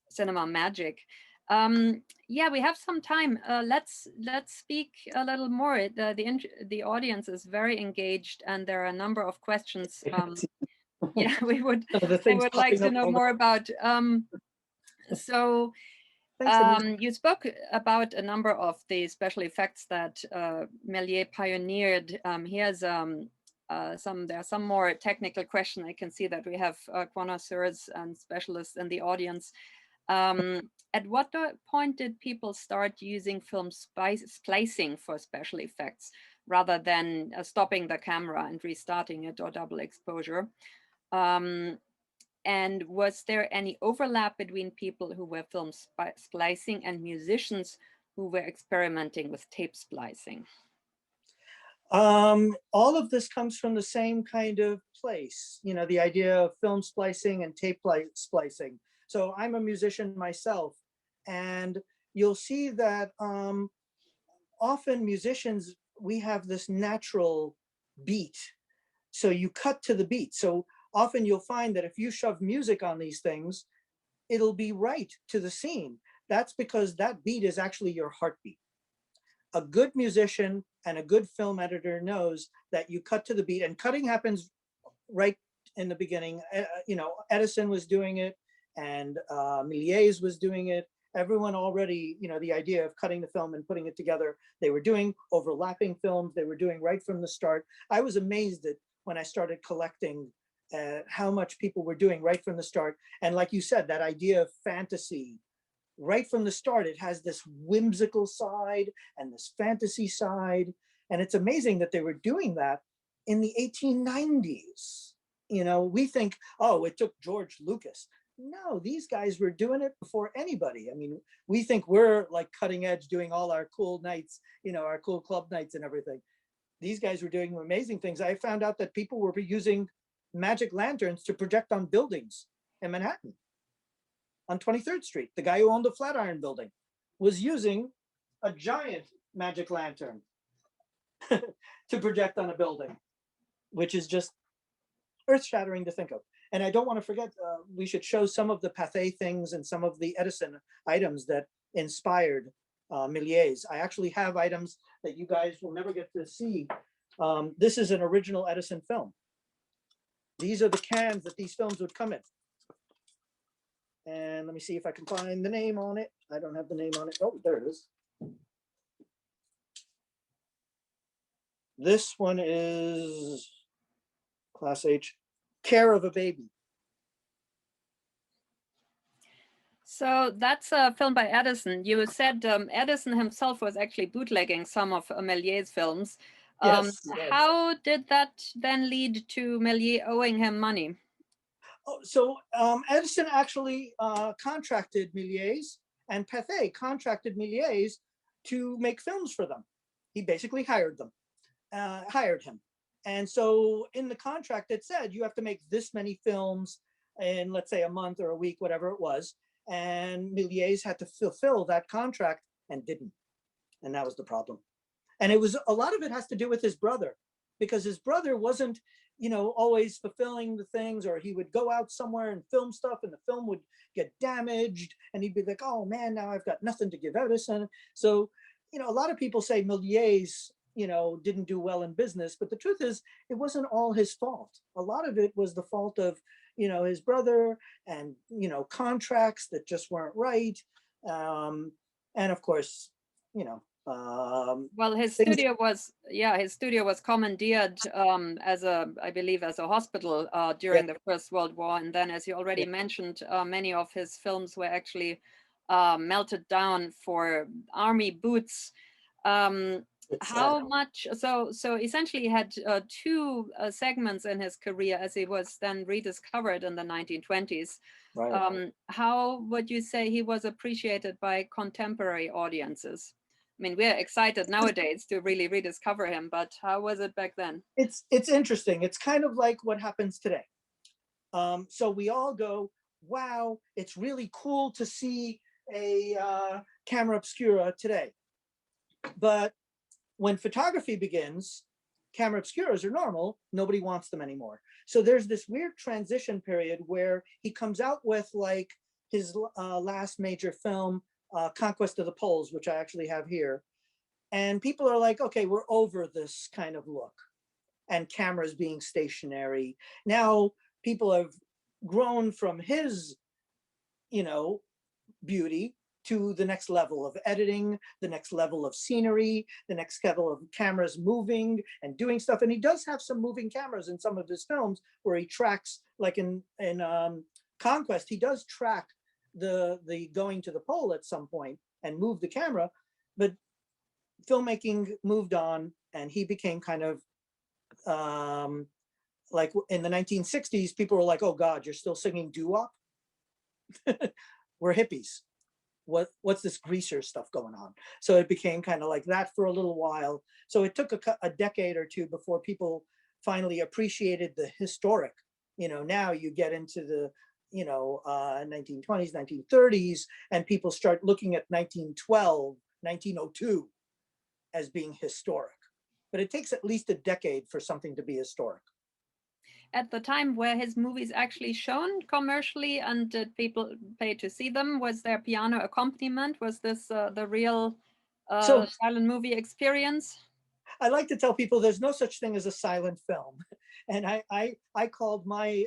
cinema magic. Yeah, we have some time. Let's speak a little more. The audience is very engaged, and there are a number of questions. Yeah, I would like to know more about. So you spoke about a number of the special effects that Méliès pioneered. Here's there are some more technical questions. I can see that we have connoisseurs and specialists in the audience. At what point did people start using film splicing for special effects rather than stopping the camera and restarting it, or double exposure? And was there any overlap between people who were film splicing and musicians who were experimenting with tape splicing? All of this comes from the same kind of place, the idea of film splicing and tape splicing. So I'm a musician myself, and you'll see that often musicians, we have this natural beat. So you cut to the beat. So often you'll find that if you shove music on these things, it'll be right to the scene. That's because that beat is actually your heartbeat. A good musician and a good film editor knows that you cut to the beat, and cutting happens right in the beginning. Edison was doing it, and Méliès was doing it. Everyone already, the idea of cutting the film and putting it together, they were doing overlapping films. They were doing right from the start. I was amazed at when I started collecting how much people were doing right from the start. And like you said, that idea of fantasy, right from the start, it has this whimsical side and this fantasy side. And it's amazing that they were doing that in the 1890s. We think, oh, it took George Lucas. No, these guys were doing it before anybody. I mean, we think we're like cutting edge, doing all our cool nights, our cool club nights and everything. These guys were doing amazing things. I found out that people were using magic lanterns to project on buildings in Manhattan. On 23rd Street, the guy who owned the Flatiron Building was using a giant magic lantern to project on a building, which is just earth-shattering to think of. And I don't want to forget, we should show some of the Pathé things and some of the Edison items that inspired Méliès. I actually have items that you guys will never get to see. This is an original Edison film. These are the cans that these films would come in. And let me see if I can find the name on it. I don't have the name on it. Oh, there it is. This one is Class H, Care of a Baby. So that's a film by Edison. You said Edison himself was actually bootlegging some of Méliès' films. Yes. How did that then lead to Méliès owing him money? Oh, so Edison actually contracted Méliès, and Pathé contracted Méliès to make films for them. He basically hired him. And so in the contract, it said you have to make this many films in, let's say, a month or a week, whatever it was. And Méliès had to fulfill that contract and didn't. And that was the problem. And it was, a lot of it has to do with his brother, because his brother wasn't, always fulfilling the things, or he would go out somewhere and film stuff and the film would get damaged and he'd be like, oh man, now I've got nothing to give Edison. So, a lot of people say Méliès, didn't do well in business, but the truth is it wasn't all his fault. A lot of it was the fault of, his brother and, contracts that just weren't right. And of course, well, his studio was commandeered I believe, as a hospital during the First World War. And then, as you already mentioned, many of his films were actually melted down for army boots. How much? So essentially, he had two segments in his career as he was then rediscovered in the 1920s. Right. How would you say he was appreciated by contemporary audiences? I mean, we're excited nowadays to really rediscover him, but how was it back then? It's interesting. It's kind of like what happens today. So we all go, wow, it's really cool to see a camera obscura today. But when photography begins, camera obscuras are normal. Nobody wants them anymore. So there's this weird transition period where he comes out with like his last major film, Conquest of the Poles, which I actually have here. And people are like, okay, we're over this kind of look and cameras being stationary. Now people have grown from his, beauty to the next level of editing, the next level of scenery, the next level of cameras moving and doing stuff. And he does have some moving cameras in some of his films where he tracks, like in Conquest, he does track the going to the pole at some point and move the camera. But filmmaking moved on and he became kind of like in the 1960s, people were like, oh God, you're still singing doo-wop? We're hippies. What's this greaser stuff going on? So it became kind of like that for a little while. So it took a decade or two before people finally appreciated the historic. Now you get into the 1920s, 1930s, and people start looking at 1912, 1902 as being historic. But it takes at least a decade for something to be historic. At the time, were his movies actually shown commercially, and did people pay to see them? Was there piano accompaniment? Was this the real silent movie experience? I like to tell people there's no such thing as a silent film. And I called my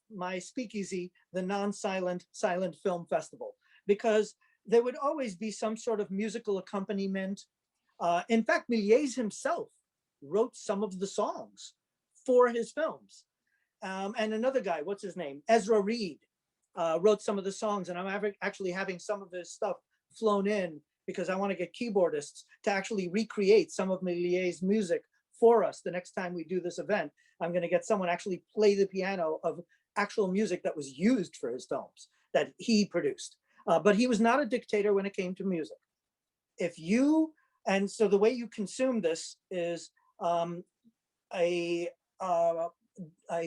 my speakeasy the non-silent silent film festival, because there would always be some sort of musical accompaniment. In fact, Méliès himself wrote some of the songs for his films. And another guy, what's his name? Ezra Reed wrote some of the songs, and I'm actually having some of his stuff flown in because I want to get keyboardists to actually recreate some of Méliès' music for us. The next time we do this event, I'm going to get someone actually play the piano of actual music that was used for his films that he produced. But he was not a dictator when it came to music. And so the way you consume this is a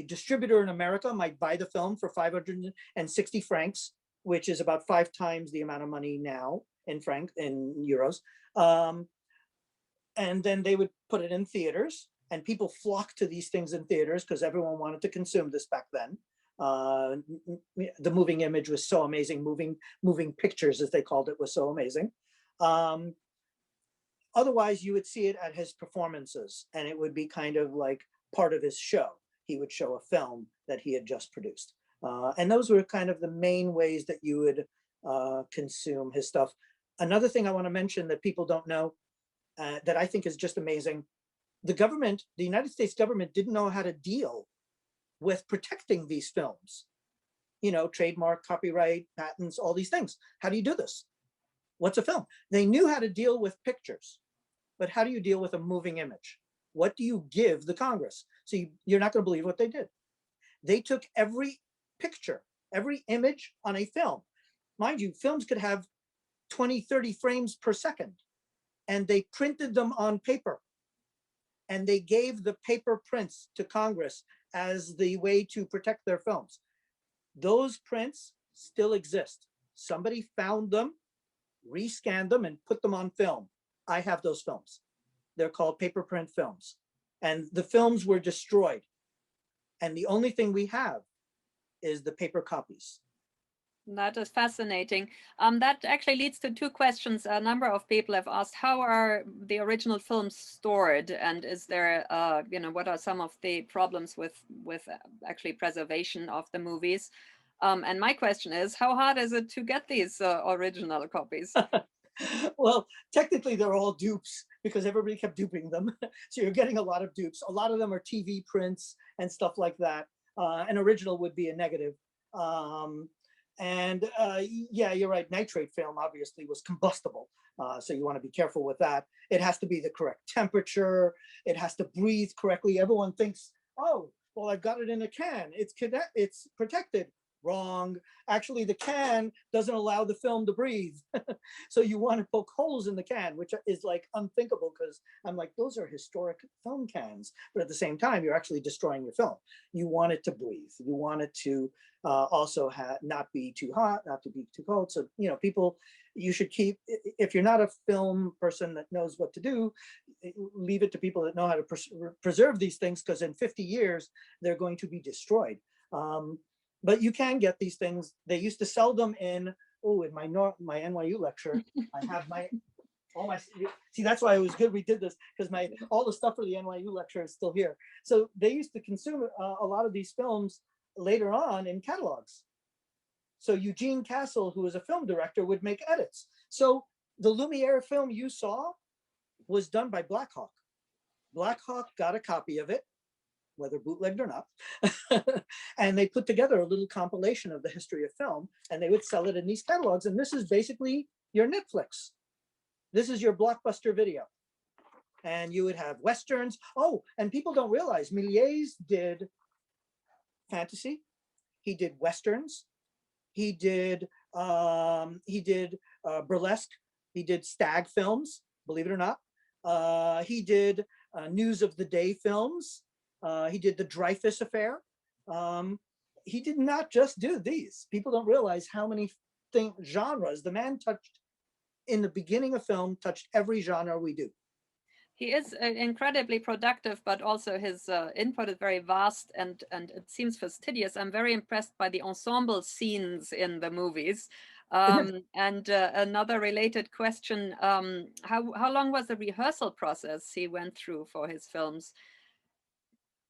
distributor in America might buy the film for 560 francs, which is about 5 times the amount of money now in euros. And then they would put it in theaters, and people flocked to these things in theaters because everyone wanted to consume this back then. The moving image was so amazing. Moving pictures, as they called it, was so amazing. Otherwise, you would see it at his performances, and it would be kind of like part of his show. He would show a film that he had just produced. And those were kind of the main ways that you would consume his stuff. Another thing I want to mention that people don't know, that I think is just amazing. The government, the United States government, didn't know how to deal with protecting these films. You know, trademark, copyright, patents, all these things. How do you do this? What's a film? They knew how to deal with pictures, but how do you deal with a moving image? What do you give the Congress? So you're not going to believe what they did. They took every picture, every image on a film. Mind you, films could have 20, 30 frames per second, and they printed them on paper. And they gave the paper prints to Congress as the way to protect their films. Those prints still exist. Somebody found them, rescanned them, and put them on film. I have those films. They're called paper print films. And the films were destroyed. And the only thing we have is the paper copies. That is fascinating. That actually leads to two questions. A number of people have asked, how are the original films stored? And is there, you know, what are some of the problems with actually preservation of the movies? And my question is, how hard is it to get these original copies? Well, technically they're all dupes because everybody kept duping them. So you're getting a lot of dupes. A lot of them are TV prints and stuff like that. An original would be a negative. Yeah, you're right. Nitrate film obviously was combustible. So you want to be careful with that. It has to be the correct temperature. It has to breathe correctly. Everyone thinks, oh, well, I've got it in a can. It's protected. Wrong. Actually, the can doesn't allow the film to breathe. So you want to poke holes in the can, which is like unthinkable because I'm like, those are historic film cans. But at the same time, you're actually destroying your film. You want it to breathe. You want it to also not be too hot, not to be too cold. So, you know, people, you should keep, if you're not a film person that knows what to do, leave it to people that know how to preserve these things, because in 50 years, they're going to be destroyed. But you can get these things. They used to sell them in my NYU lecture. I have see, that's why it was good we did this, because all the stuff for the NYU lecture is still here. So they used to consume a lot of these films later on in catalogs. So Eugene Castle, who was a film director, would make edits. So the Lumiere film you saw was done by Black Hawk. Black Hawk got a copy of it, whether bootlegged or not. And they put together a little compilation of the history of film, and they would sell it in these catalogs. And this is basically your Netflix. This is your Blockbuster Video. And you would have Westerns. Oh, and people don't realize Méliès did fantasy. He did Westerns. He did burlesque. He did stag films, believe it or not. He did news of the day films. He did the Dreyfus Affair. He did not just do these. People don't realize how many genres the man touched in the beginning of film, touched every genre we do. He is incredibly productive, but also his input is very vast and it seems fastidious. I'm very impressed by the ensemble scenes in the movies. And another related question, how long was the rehearsal process he went through for his films?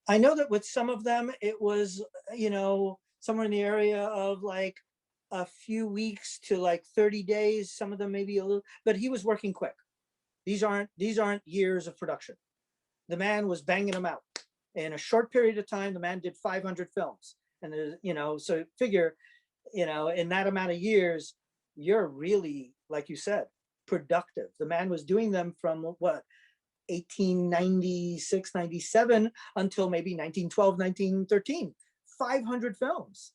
I know that with some of them, it was, you know, somewhere in the area of like a few weeks to like 30 days, some of them maybe a little, but he was working quick. These aren't years of production. The man was banging them out. In a short period of time, the man did 500 films. And, you know, so figure, you know, in that amount of years, you're really, like you said, productive. The man was doing them from what, 1896, 97 until maybe 1912, 1913. 500 films.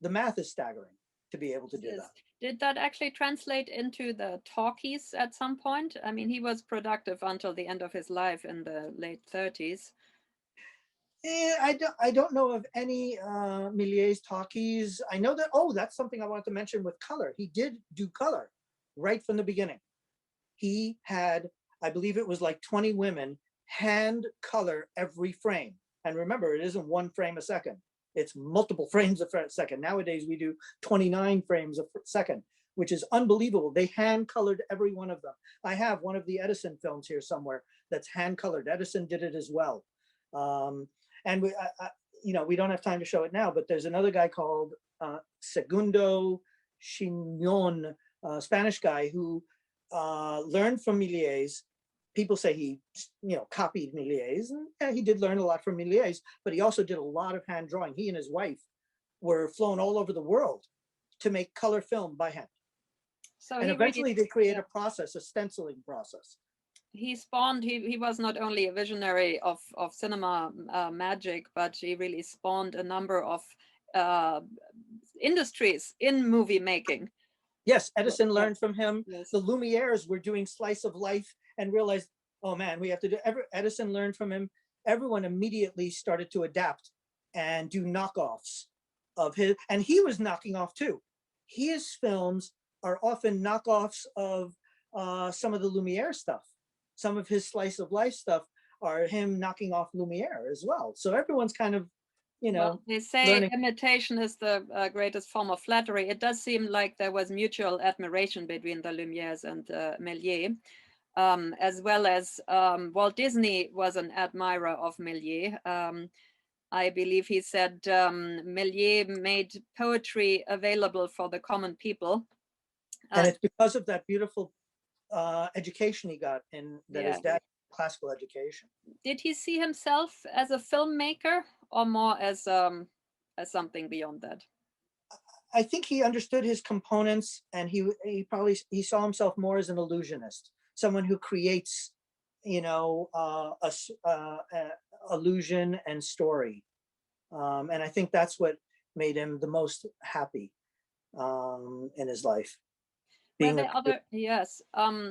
The math is staggering to be able to do that. Did that actually translate into the talkies at some point? I mean, he was productive until the end of his life in the late 30s. I don't know of any Méliès talkies. I know that, that's something I wanted to mention with color. He did do color right from the beginning. He had, I believe it was like 20 women hand color every frame. And remember, it isn't one frame a second. It's multiple frames a second. Nowadays, we do 29 frames a second, which is unbelievable. They hand colored every one of them. I have one of the Edison films here somewhere that's hand colored. Edison did it as well. And you know, we don't have time to show it now, but there's another guy called Segundo Chignon, Spanish guy who learned from Méliès. People say he, you know, copied Méliès, and he did learn a lot from Méliès, but he also did a lot of hand drawing. He and his wife were flown all over the world to make color film by hand. So And he eventually really, they create yeah, a process, a stenciling process. he spawned, he was not only a visionary of cinema magic, but he really spawned a number of industries in movie making. Yes, So, Edison yeah, learned from him. yes. The Lumieres were doing slice of life and realized, oh man, we have to do, Edison learned from him. Everyone immediately started to adapt and do knockoffs of his, and he was knocking off too. His films are often knockoffs of some of the Lumiere stuff. Some of his slice of life stuff are him knocking off Lumiere as well. So everyone's kind of, you know, Well, they say learning. imitation is the greatest form of flattery. It does seem like there was mutual admiration between the Lumières and Méliès, as well as Walt Disney was an admirer of Méliès. I believe he said Méliès made poetry available for the common people. And it's because of that beautiful education he got in that Yeah. his dad classical education. Did he see himself as a filmmaker or more as something beyond that? I think he understood his components, and he probably he saw himself more as an illusionist, someone who creates, you know, illusion and story. And I think that's what made him the most happy in his life. Were there other, yes,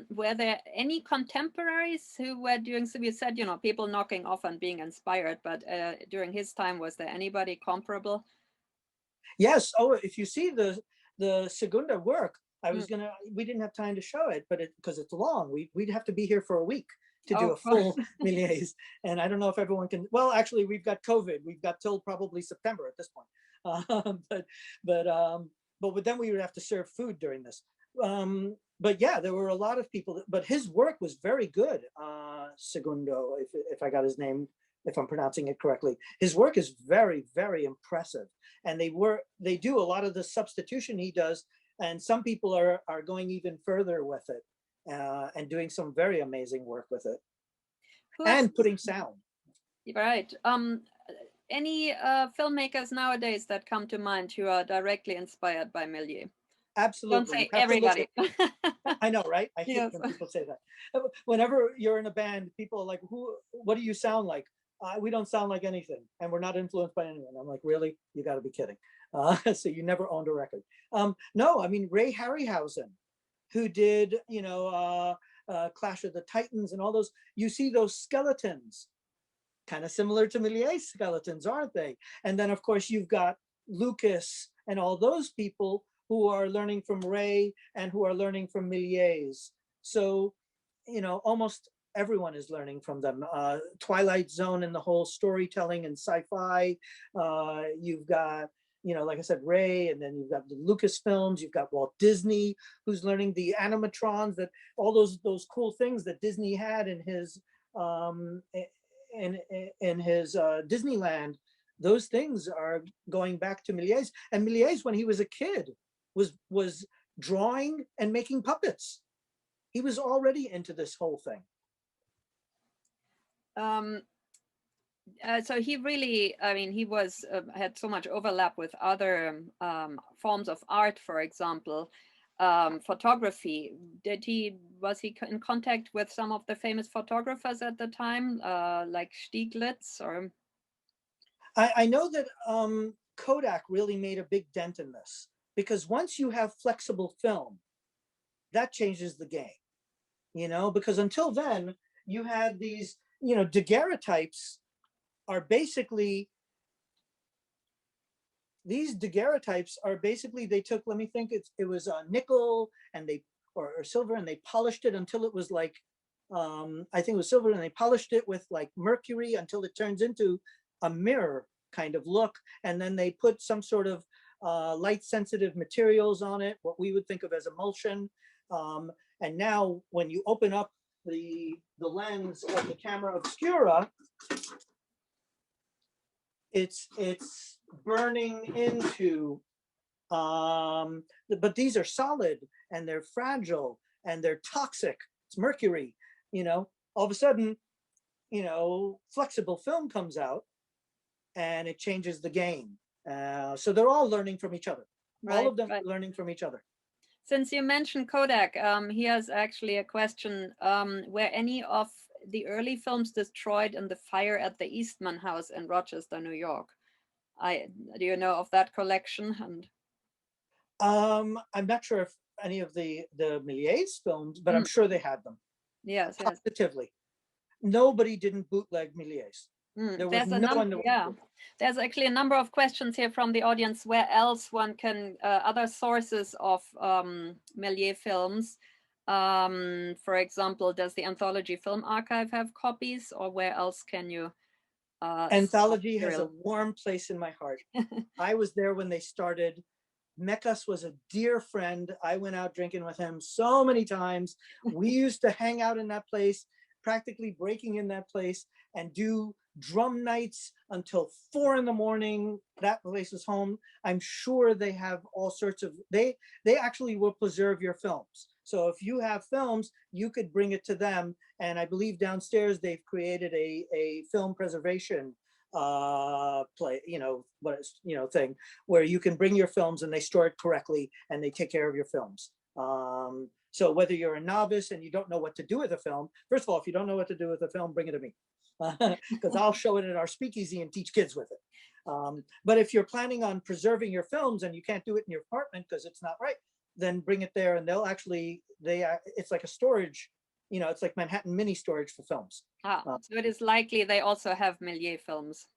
were there any contemporaries who were doing, so you said, you know, people knocking off and being inspired, but during his time, was there anybody comparable? Yes. Oh, if you see the Segunda work, I was gonna, we didn't have time to show it, but because it's long, we'd have to be here for a week to do a full Méliès. And I don't know if everyone can, well, actually we've got COVID. We've got till probably September at this point. But then we would have to serve food during this. But yeah, there were a lot of people, but his work was very good. Segundo, if I got his name, if I'm pronouncing it correctly, his work is very, very impressive. And they do a lot of the substitution he does. And some people are going even further with it and doing some very amazing work with it. And putting sound. Right. Any filmmakers nowadays that come to mind who are directly inspired by Méliès? Absolutely. Don't say everybody. I know, right? I hate when people say that. Whenever you're in a band, people are like, what do you sound like? We don't sound like anything, and we're not influenced by anyone. I'm like, really? You got to be kidding. So you never owned a record. No, I mean, Ray Harryhausen, who did, you know, Clash of the Titans and all those, you see those skeletons, kind of similar to Méliès skeletons, aren't they? And then, of course, you've got Lucas and all those people who are learning from Ray and who are learning from Méliès. So, you know, almost everyone is learning from them. Twilight Zone and the whole storytelling and sci-fi. You've got, you know, like I said, Ray, and then you've got the Lucasfilms, you've got Walt Disney, who's learning the animatrons, that all those cool things that Disney had in his Disneyland. Those things are going back to Méliès. And Méliès, when he was a kid, was drawing and making puppets. He was already into this whole thing. So he really, I mean, he was had so much overlap with other forms of art, for example, photography. Was he in contact with some of the famous photographers at the time, like Stieglitz or? I know that Kodak really made a big dent in this, because once you have flexible film, that changes the game, you know, because until then you had these, you know, daguerreotypes are basically, these daguerreotypes are basically, they took, let me think, it was a nickel and or silver, and they polished it until it was like, I think it was silver, and they polished it with like mercury until it turns into a mirror kind of look. And then they put some sort of light sensitive materials on it, what we would think of as emulsion. And now when you open up the lens of the camera Obscura, it's burning into, but these are solid and they're fragile and they're toxic. It's mercury, all of a sudden, flexible film comes out and it changes the game. So they're all learning from each other. Right, all of them right. are learning from each other. Since you mentioned Kodak, he has actually a question. Were any of the early films destroyed in the fire at the Eastman House in Rochester, New York? Do you know of that collection? And I'm not sure if any of the Méliès films, but I'm sure they had them. yes, yes. Positively. Nobody didn't bootleg Méliès. There was no one. Yeah, there's actually a number of questions here from the audience. Where else one can, other sources of Méliès films? For example, does the Anthology Film Archive have copies, or where else can you? Anthology has a warm place in my heart. I was there when they started. Mekas was a dear friend. I went out drinking with him so many times. We used to hang out in that place, practically breaking in that place, and do drum nights until 4 a.m. That place is home. I'm sure they have all sorts of, they actually will preserve your films. So if you have films, you could bring it to them. And I believe downstairs they've created a film preservation thing where you can bring your films and they store it correctly and they take care of your films. So whether you're a novice and you don't know what to do with a film, first of all, if you don't know what to do with a film, bring it to me, because I'll show it in our speakeasy and teach kids with it. But if you're planning on preserving your films and you can't do it in your apartment because it's not right, then bring it there and they'll actually, it's like a storage, it's like Manhattan mini storage for films. So it is likely they also have Méliès films.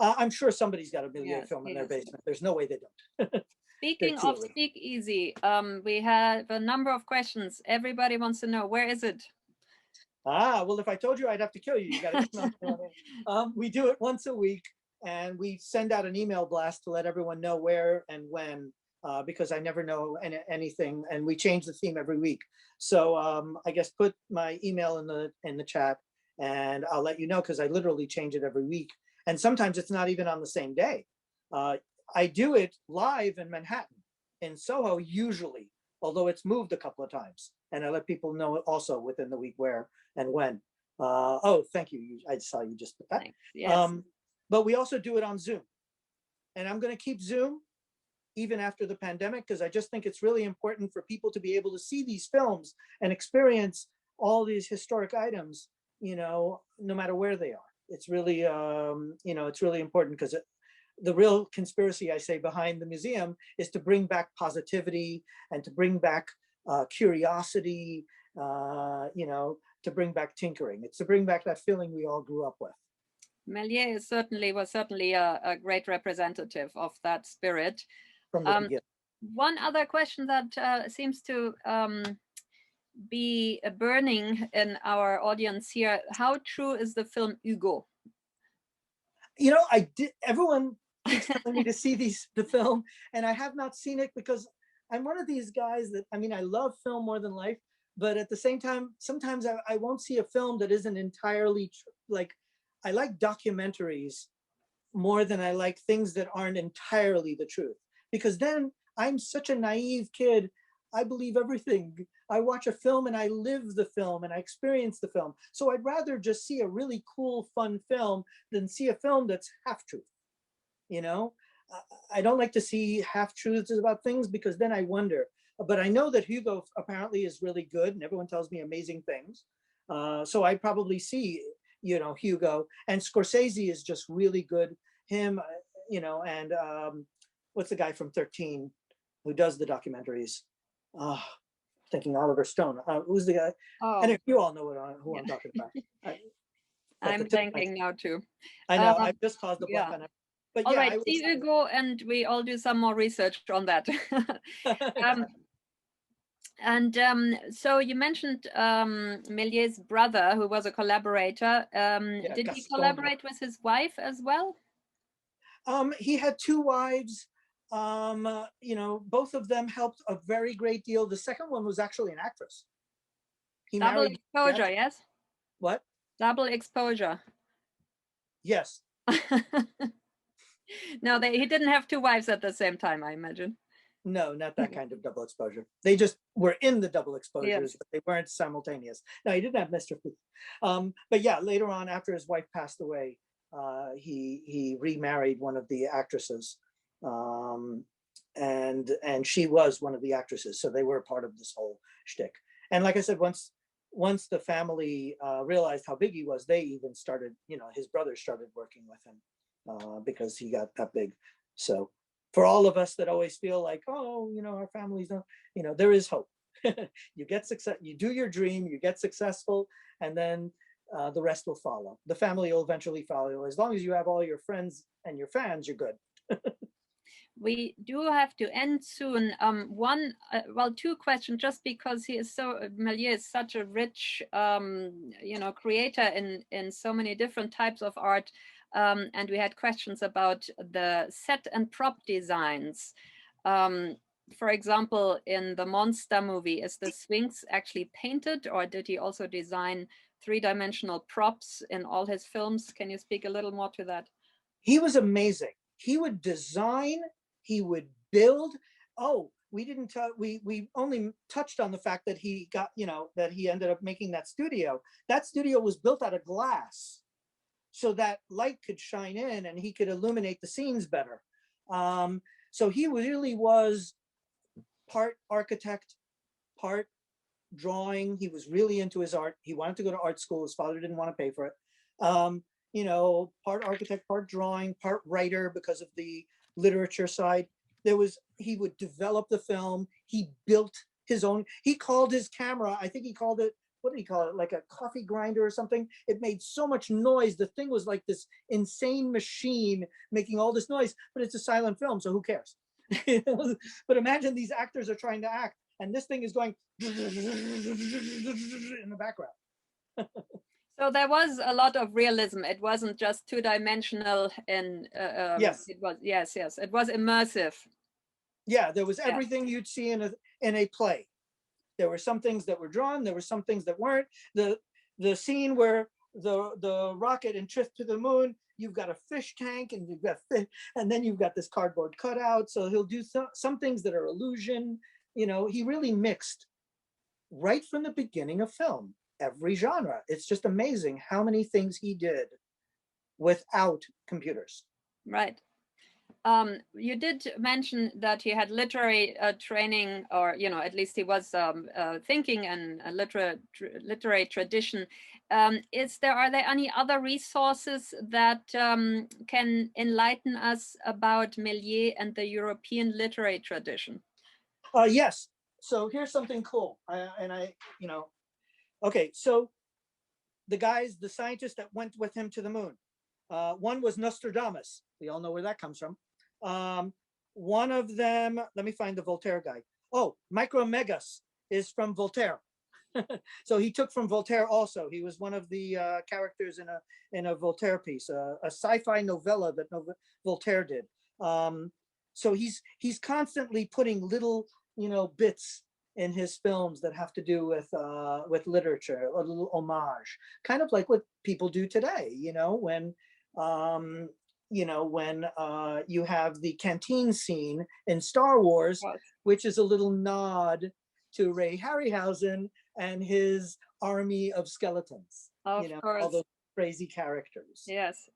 I'm sure somebody's got a Méliès film in their basement. There's no way they don't. Speaking of Speakeasy, we have a number of questions. Everybody wants to know, where is it? Well, if I told you, I'd have to kill you. You got to. We do it once a week, and we send out an email blast to let everyone know where and when, because I never know anything, and we change the theme every week. So I guess put my email in the chat, and I'll let you know, because I literally change it every week, and sometimes it's not even on the same day. I do it live in Manhattan, in Soho usually, although it's moved a couple of times, and I let people know also within the week where and when. Oh, thank you. I saw you just put that. Thanks. Yes. But we also do it on Zoom, and I'm going to keep Zoom even after the pandemic, because I just think it's really important for people to be able to see these films and experience all these historic items, no matter where they are. It's really, it's really important, because the real conspiracy, I say, behind the museum is to bring back positivity and to bring back curiosity, to bring back tinkering. It's to bring back that feeling we all grew up with. Méliès was certainly a great representative of that spirit. From the beginning. One other question that seems to be burning in our audience here: how true is the film Hugo? Everyone keeps telling me to see the film, and I have not seen it, because I'm one of these guys that, I love film more than life, but at the same time, sometimes I won't see a film that isn't entirely like, I like documentaries more than I like things that aren't entirely the truth, because then I'm such a naive kid. I believe everything. I watch a film and I live the film and I experience the film. So I'd rather just see a really cool, fun film than see a film that's half truth. I don't like to see half truths about things, because then I wonder. But I know that Hugo apparently is really good, and everyone tells me amazing things. So I'd probably see, Hugo. And Scorsese is just really good. Him, and what's the guy from 13 who does the documentaries? Thinking Oliver Stone. Who's the guy? Oh. And you all know who I'm talking about. I'm thinking now too. I know. I've just caused a blank on it. But all right, see Hugo, and we all do some more research on that. So you mentioned Méliès' brother, who was a collaborator. Did he collaborate with his wife as well? He had 2 wives. Both of them helped a very great deal. The second one was actually an actress. Double exposure, yes? What? Double exposure. Yes. No, he didn't have two wives at the same time, I imagine. No, not that kind of double exposure. They just were in the double exposures, Yes. but they weren't simultaneous. No, he didn't have Mr. Booth. But yeah, later on, after his wife passed away, he remarried one of the actresses, and she was one of the actresses, so they were part of this whole shtick. And like I said, once the family realized how big he was, they even started, his brothers started working with him because he got that big. So for all of us that always feel like, oh, our families don't, there is hope. You get success, you do your dream, you get successful, and then the rest will follow. The family will eventually follow. As long as you have all your friends and your fans, you're good. We do have to end soon. Two questions, just because Méliès is such a rich, creator in so many different types of art. And we had questions about the set and prop designs. For example, in the Monster movie, is the Sphinx actually painted, or did he also design three-dimensional props in all his films? Can you speak a little more to that? He was amazing. He would design, he would build. Oh, we didn't we only touched on the fact that he got, that he ended up making that studio. That studio was built out of glass so that light could shine in and he could illuminate the scenes better. So he really was part architect, part drawing. He was really into his art. He wanted to go to art school. His father didn't want to pay for it. Part architect, part drawing, part writer because of the literature side. He would develop the film. He built his own, he called his camera, I think he called it, what did he call it? Like a coffee grinder or something. It made so much noise. The thing was like this insane machine making all this noise, but it's a silent film, so who cares? But imagine these actors are trying to act and this thing is going in the background. So there was a lot of realism. It wasn't just two-dimensional and yes. It was, yes, it was immersive. Yeah, there was everything you'd see in a play. There were some things that were drawn, there were some things that weren't. The scene where the rocket and trip to the moon, you've got a fish tank and you've got fish, and then you've got this cardboard cutout. So he'll do some things that are illusion. He really mixed right from the beginning of film, every genre. It's just amazing how many things he did without computers. Right. You did mention that he had literary training, or at least he was thinking in a literary tradition. Are there any other resources that can enlighten us about Méliès and the European literary tradition? Yes. So here's something cool. Okay, so the scientists that went with him to the moon, one was Nostradamus. We all know where that comes from. One of them, let me find the Voltaire guy. Oh, Micromegas is from Voltaire. So he took from Voltaire also. He was one of the characters in a Voltaire piece, a sci-fi novella that Voltaire did. So he's constantly putting little, bits in his films that have to do with literature, a little homage, kind of like what people do today. When you have the canteen scene in Star Wars, which is a little nod to Ray Harryhausen and his army of skeletons. Of course. All those crazy characters. Yes.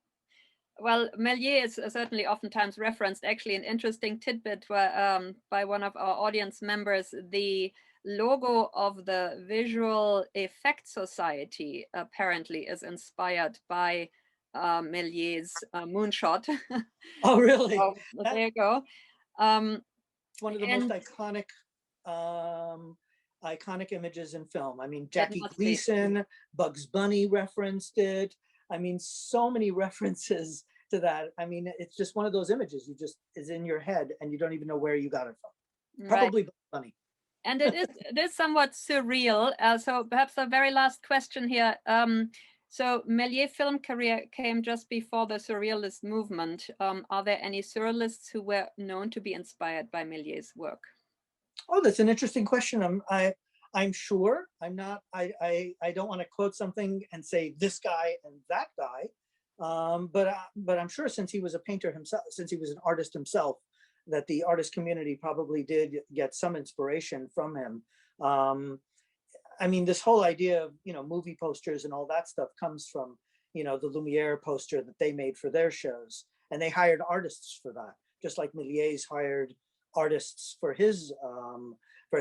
Well, Méliès is certainly oftentimes referenced. Actually, an interesting tidbit by one of our audience members, the logo of the Visual Effects Society apparently is inspired by Méliès' moonshot. Oh, really? So, there you go. It's one of the most iconic images in film. I mean, Jackie Gleason, Bugs Bunny referenced it. I mean, so many references to that. I mean, it's just one of those images is in your head and you don't even know where you got it from. Probably Bugs Bunny. And it is somewhat surreal. So perhaps the very last question here. So Méliès' film career came just before the Surrealist movement. Are there any Surrealists who were known to be inspired by Méliès' work? Oh, that's an interesting question. I'm sure. I'm not. I don't want to quote something and say this guy and that guy. But I'm sure since he was a painter himself, since he was an artist himself, that the artist community probably did get some inspiration from him. I mean, this whole idea of, you know, movie posters and all that stuff comes from, you know, the Lumiere poster that they made for their shows, and they hired artists for that, just like Méliès hired artists for his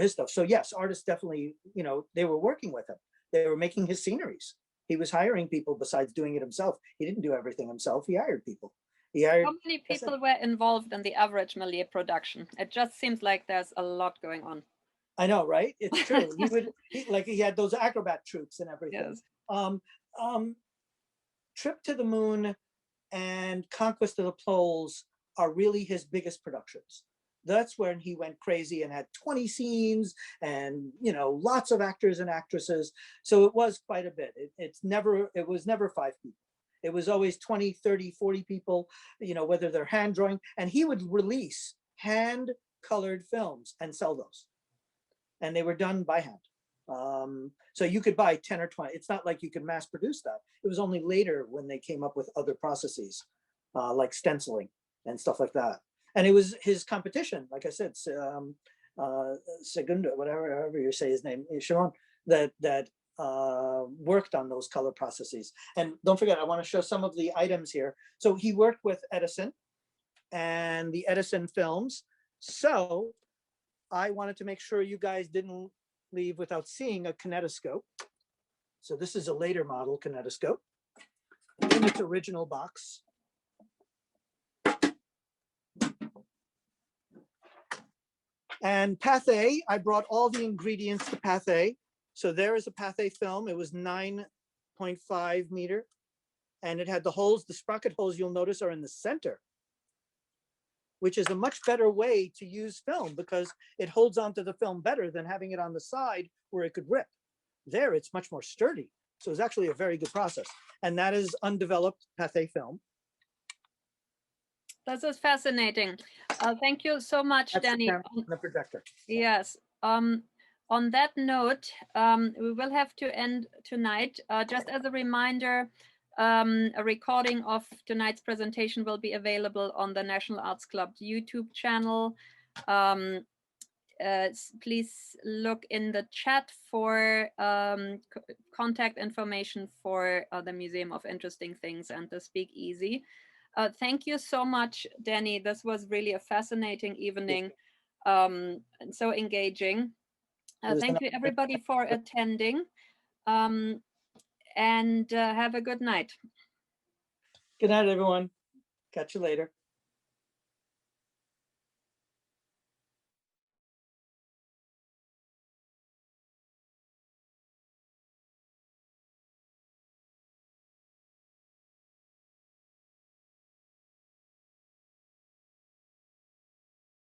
stuff. So yes, artists definitely, you know, they were working with him. They were making his sceneries. He was hiring people besides doing it himself. He didn't do everything himself. He hired people. He hired. How many people were involved in the average Méliès production? It just seems like there's a lot going on. I know, right? It's true. He had those acrobat troops and everything. Yes. Trip to the Moon and Conquest of the Poles are really his biggest productions. That's when he went crazy and had 20 scenes and, you know, lots of actors and actresses. So it was quite a bit. It was never 5 people. It was always 20, 30, 40 people, you know, whether they're hand drawing, and he would release hand colored films and sell those. And they were done by hand. So you could buy 10 or 20. It's not like you could mass produce that. It was only later when they came up with other processes, like stenciling and stuff like that. And it was his competition, like I said, Segundo, however you say his name, Shimon, that worked on those color processes. And don't forget, I want to show some of the items here. So he worked with Edison and the Edison films. So I wanted to make sure you guys didn't leave without seeing a kinetoscope. So this is a later model kinetoscope in its original box. And Pathé, I brought all the ingredients to Pathé. So there is a Pathé film. It was 9.5 meter. And it had the holes, the sprocket holes you'll notice are in the center, which is a much better way to use film because it holds onto the film better than having it on the side where it could rip. There, it's much more sturdy. So it's actually a very good process. And that is undeveloped Pathé film. This is fascinating. Thank you so much, That's Denny. the projector. Yes. On that note, we will have to end tonight. Just as a reminder, a recording of tonight's presentation will be available on the National Arts Club YouTube channel. Please look in the chat for contact information for the Museum of Interesting Things and the Speakeasy. Thank you so much, Denny. This was really a fascinating evening and so engaging. Thank you, everybody, for attending. And have a good night. Good night, everyone. Catch you later.